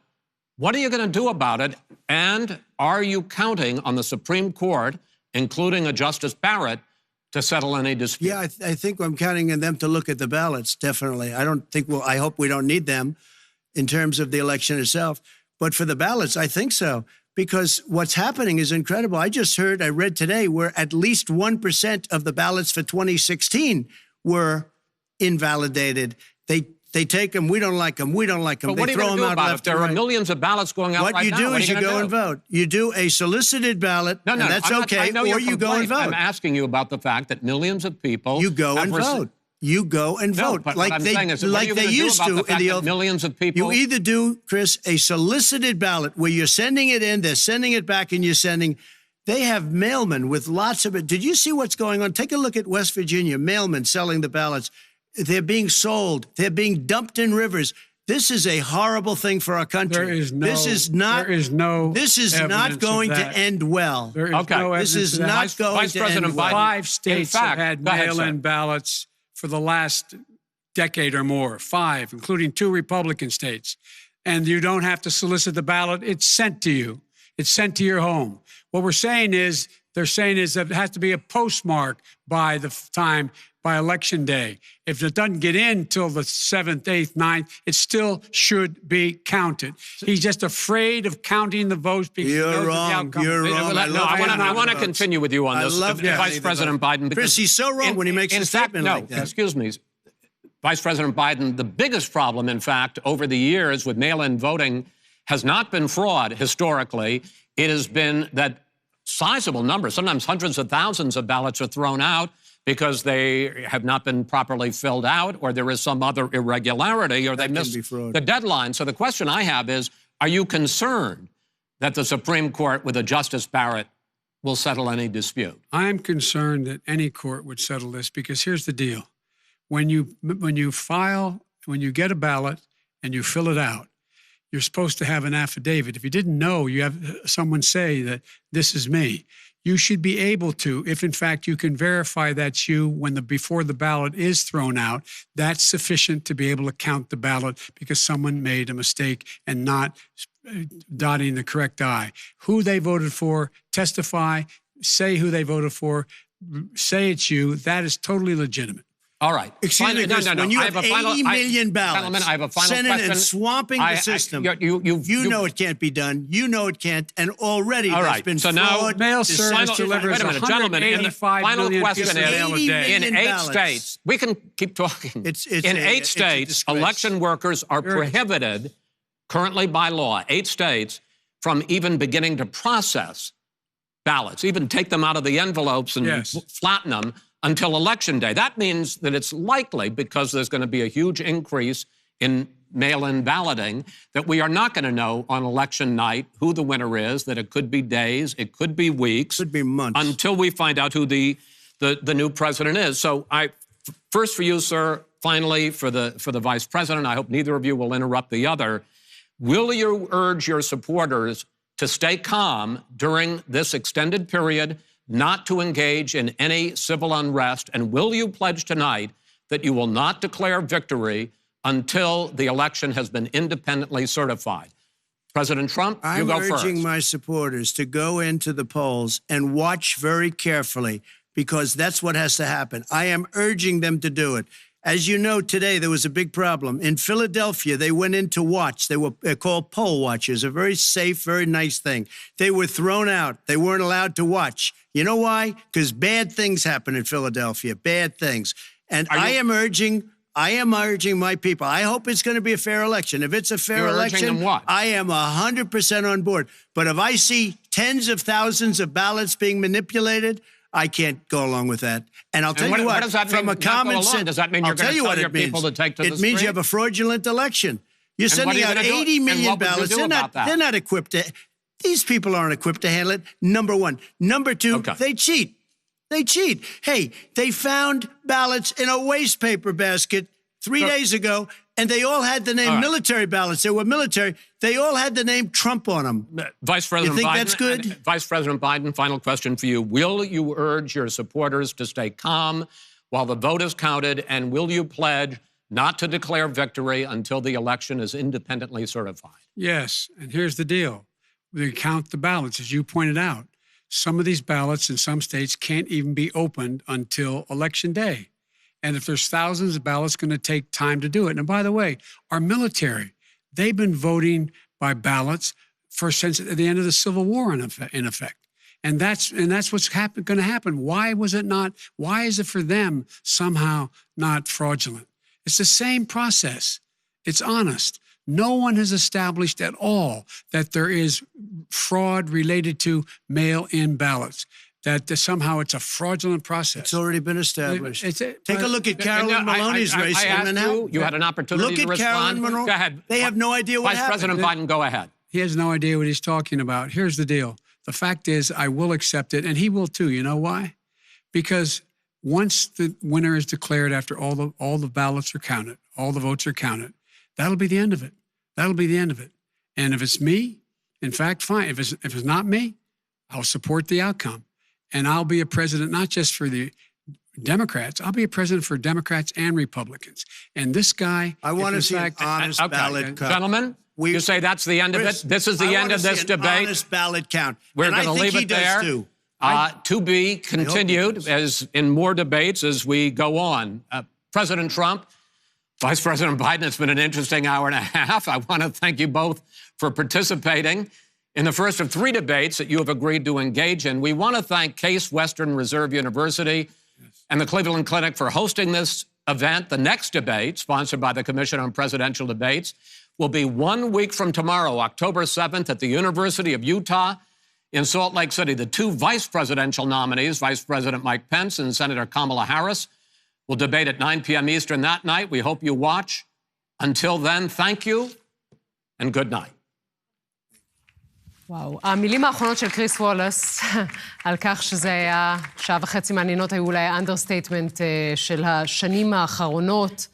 what are you going to do about it? And are you counting on the Supreme Court, including a Justice Barrett, to settle any dispute? Yeah, I think I'm counting on them to look at the ballots, definitely. I hope we don't need them in terms of the election itself. But for the ballots, I think so. Because what's happening is incredible. I read today, where at least 1% of the ballots for 2016 were invalidated. They take them, we don't like them, we don't like them. But what are you going to do about it? If there are millions of ballots going out right now, what you do is you go and vote. You do a solicited ballot, and that's okay, or you go and vote. I'm asking you about the fact that millions of people... You go and vote. You go and vote. But what I'm saying is, what are you going to do about the fact that millions of people... You either do, Chris, a solicited ballot where you're sending it in, they're sending it back, and you're sending... They have mailmen with lots of it. Did you see what's going on? Take a look at West Virginia, mailmen selling the ballots. They're being sold. They're being dumped in rivers. This is a horrible thing for our country. This is not going to end well. There is no evidence. This is not going to end well. 5 states have had mail-in ballots for the last decade or more. 5, including 2 Republican states. And you don't have to solicit the ballot. It's sent to you. It's sent to your home. What they're saying is that it has to be a postmark by election day. If it doesn't get in till the 7th, 8th, 9th, it still should be counted. He's just afraid of counting the votes because You're wrong. You're wrong. I want to continue with you on this, Vice President Biden. Chris, he's so wrong when he makes a statement like that. Excuse me. Vice President Biden, the biggest problem, in fact, over the years with mail-in voting has not been fraud historically. It has been that sizable numbers, sometimes hundreds of thousands of ballots are thrown out because they have not been properly filled out, or there is some other irregularity, or they missed the deadline. So the question I have is, are you concerned that the Supreme Court with a Justice Barrett will settle any dispute? I'm concerned that any court would settle this, because here's the deal. When you get a ballot and you fill it out, you're supposed to have an affidavit. If you didn't know, you have someone say that this is me. You should be able to, if in fact you can verify that's you before the ballot is thrown out, that's sufficient to be able to count the ballot because someone made a mistake and not dotting the correct I. Who they voted for, testify, say who they voted for, say it's you. That is totally legitimate. All right. Excuse me, Chris, when you have 80 million ballots, I have a final Senate question. and swamping the system, you know it can't be done. You know it can't. And already there's been fraud. Mail service delivers 185 million pieces of mail a day. In 8 states, we can keep talking. In 8 states, election workers are prohibited currently by law, 8 states, from even beginning to process ballots, even take them out of the envelopes and flatten them until Election Day. That means that it's likely, because there's going to be a huge increase in mail-in balloting, that we are not going to know on election night who the winner is, that it could be days, it could be weeks. Could be months. Until we find out who the new president is. So first for you, sir, finally for the vice president, I hope neither of you will interrupt the other. Will you urge your supporters to stay calm during this extended period, not to engage in any civil unrest? And will you pledge tonight that you will not declare victory until the election has been independently certified? President Trump, you go first. I'm urging my supporters to go into the polls and watch very carefully, because that's what has to happen. I am urging them to do it. As you know, today there was a big problem. In Philadelphia, they went in to watch. They were called poll watchers, a very safe, very nice thing. They were thrown out. They weren't allowed to watch. You know why? Because bad things happen in Philadelphia, bad things. And I am urging my people. I hope it's going to be a fair election. If it's a fair election, I am 100% on board. But if I see tens of thousands of ballots being manipulated, I can't go along with that. And I'll tell you what, does that from mean, a common sense, does that mean you're going to tell your people to take to the street? It means you have a fraudulent election. You're sending out 80 million ballots. They're not equipped to... These people aren't equipped to handle it, number one. Number two, they cheat. They cheat. Hey, they found ballots in a waste paper basket 3 days ago, and they all had the name military ballots. They were military. They all had the name Trump on them. Vice President you think Biden, that's good? Vice President Biden, final question for you. Will you urge your supporters to stay calm while the vote is counted, and will you pledge not to declare victory until the election is independently certified? Yes, and here's the deal. They count the ballots, as you pointed out. Some of these ballots in some states can't even be opened until Election Day. And if there's thousands of ballots, it's going to take time to do it. And by the way, our military, they've been voting by ballots since the end of the Civil War, in effect. And that's what's going to happen. Why is it for them somehow not fraudulent? It's the same process. It's honest. No one has established at all that there is fraud related to mail-in ballots, that somehow it's a fraudulent process. It's already been established. Take a look at Carolyn Maloney's race. I asked you had an opportunity to respond. Look at Carolyn Maloney. Go ahead. They have no idea what happened. Vice President Biden, go ahead. He has no idea what he's talking about. Here's the deal. The fact is, I will accept it, and he will too. You know why? Because once the winner is declared after all the ballots are counted, all the votes are counted, that'll be the end of it. That'll be the end of it. And if it's me, in fact, fine. If it's not me, I'll support the outcome. And I'll be a president not just for the Democrats. I'll be a president for Democrats and Republicans. And this guy... I want to see an honest ballot count. Gentlemen, you say that's the end of it? This is the end of this debate? Honest ballot count. We're going to leave it there. To be continued as in more debates as we go on. President Trump, Vice President Biden, it's been an interesting hour and a half. I want to thank you both for participating in the first of 3 debates that you have agreed to engage in. We want to thank Case Western Reserve University and the Cleveland Clinic for hosting this event. The next debate, sponsored by the Commission on Presidential Debates, will be 1 week from tomorrow, October 7th, at the University of Utah in Salt Lake City. The 2 vice presidential nominees, Vice President Mike Pence and Senator Kamala Harris, will debate at 9 p.m. Eastern that night. We hope you watch. Until then, thank you and good night. וואו, המילים האחרונות של קריס וולס, על כך שזה היה 1.5 שעות מעניינות, היו אולי אנדרסטייטמנט של השנים האחרונות.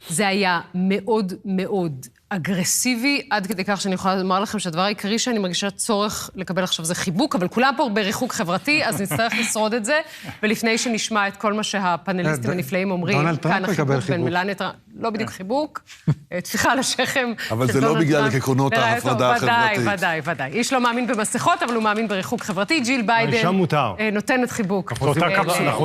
זה היה מאוד מאוד אגרסיבי, עד כדי כך שאני יכולה לומר לכם שהדבר העיקרי שאני מרגישה צורך לקבל עכשיו זה חיבוק, אבל כולם פה בריחוק חברתי, אז נצטרך לשרוד את זה, ולפני שנשמע את כל מה שהפאנליסטים הנפלאים אומרים, כאן החיבוק בין מלניה טראמפ, לא בדיוק חיבוק, טפיחה על השכם. אבל זה לא בגלל עקרונות ההפרדה החברתית. ודאי. איש לא מאמין במסכות, אבל הוא מאמין בריחוק חברתי. ג'יל ביידן נותנת חיבוק. אותה קפסולה,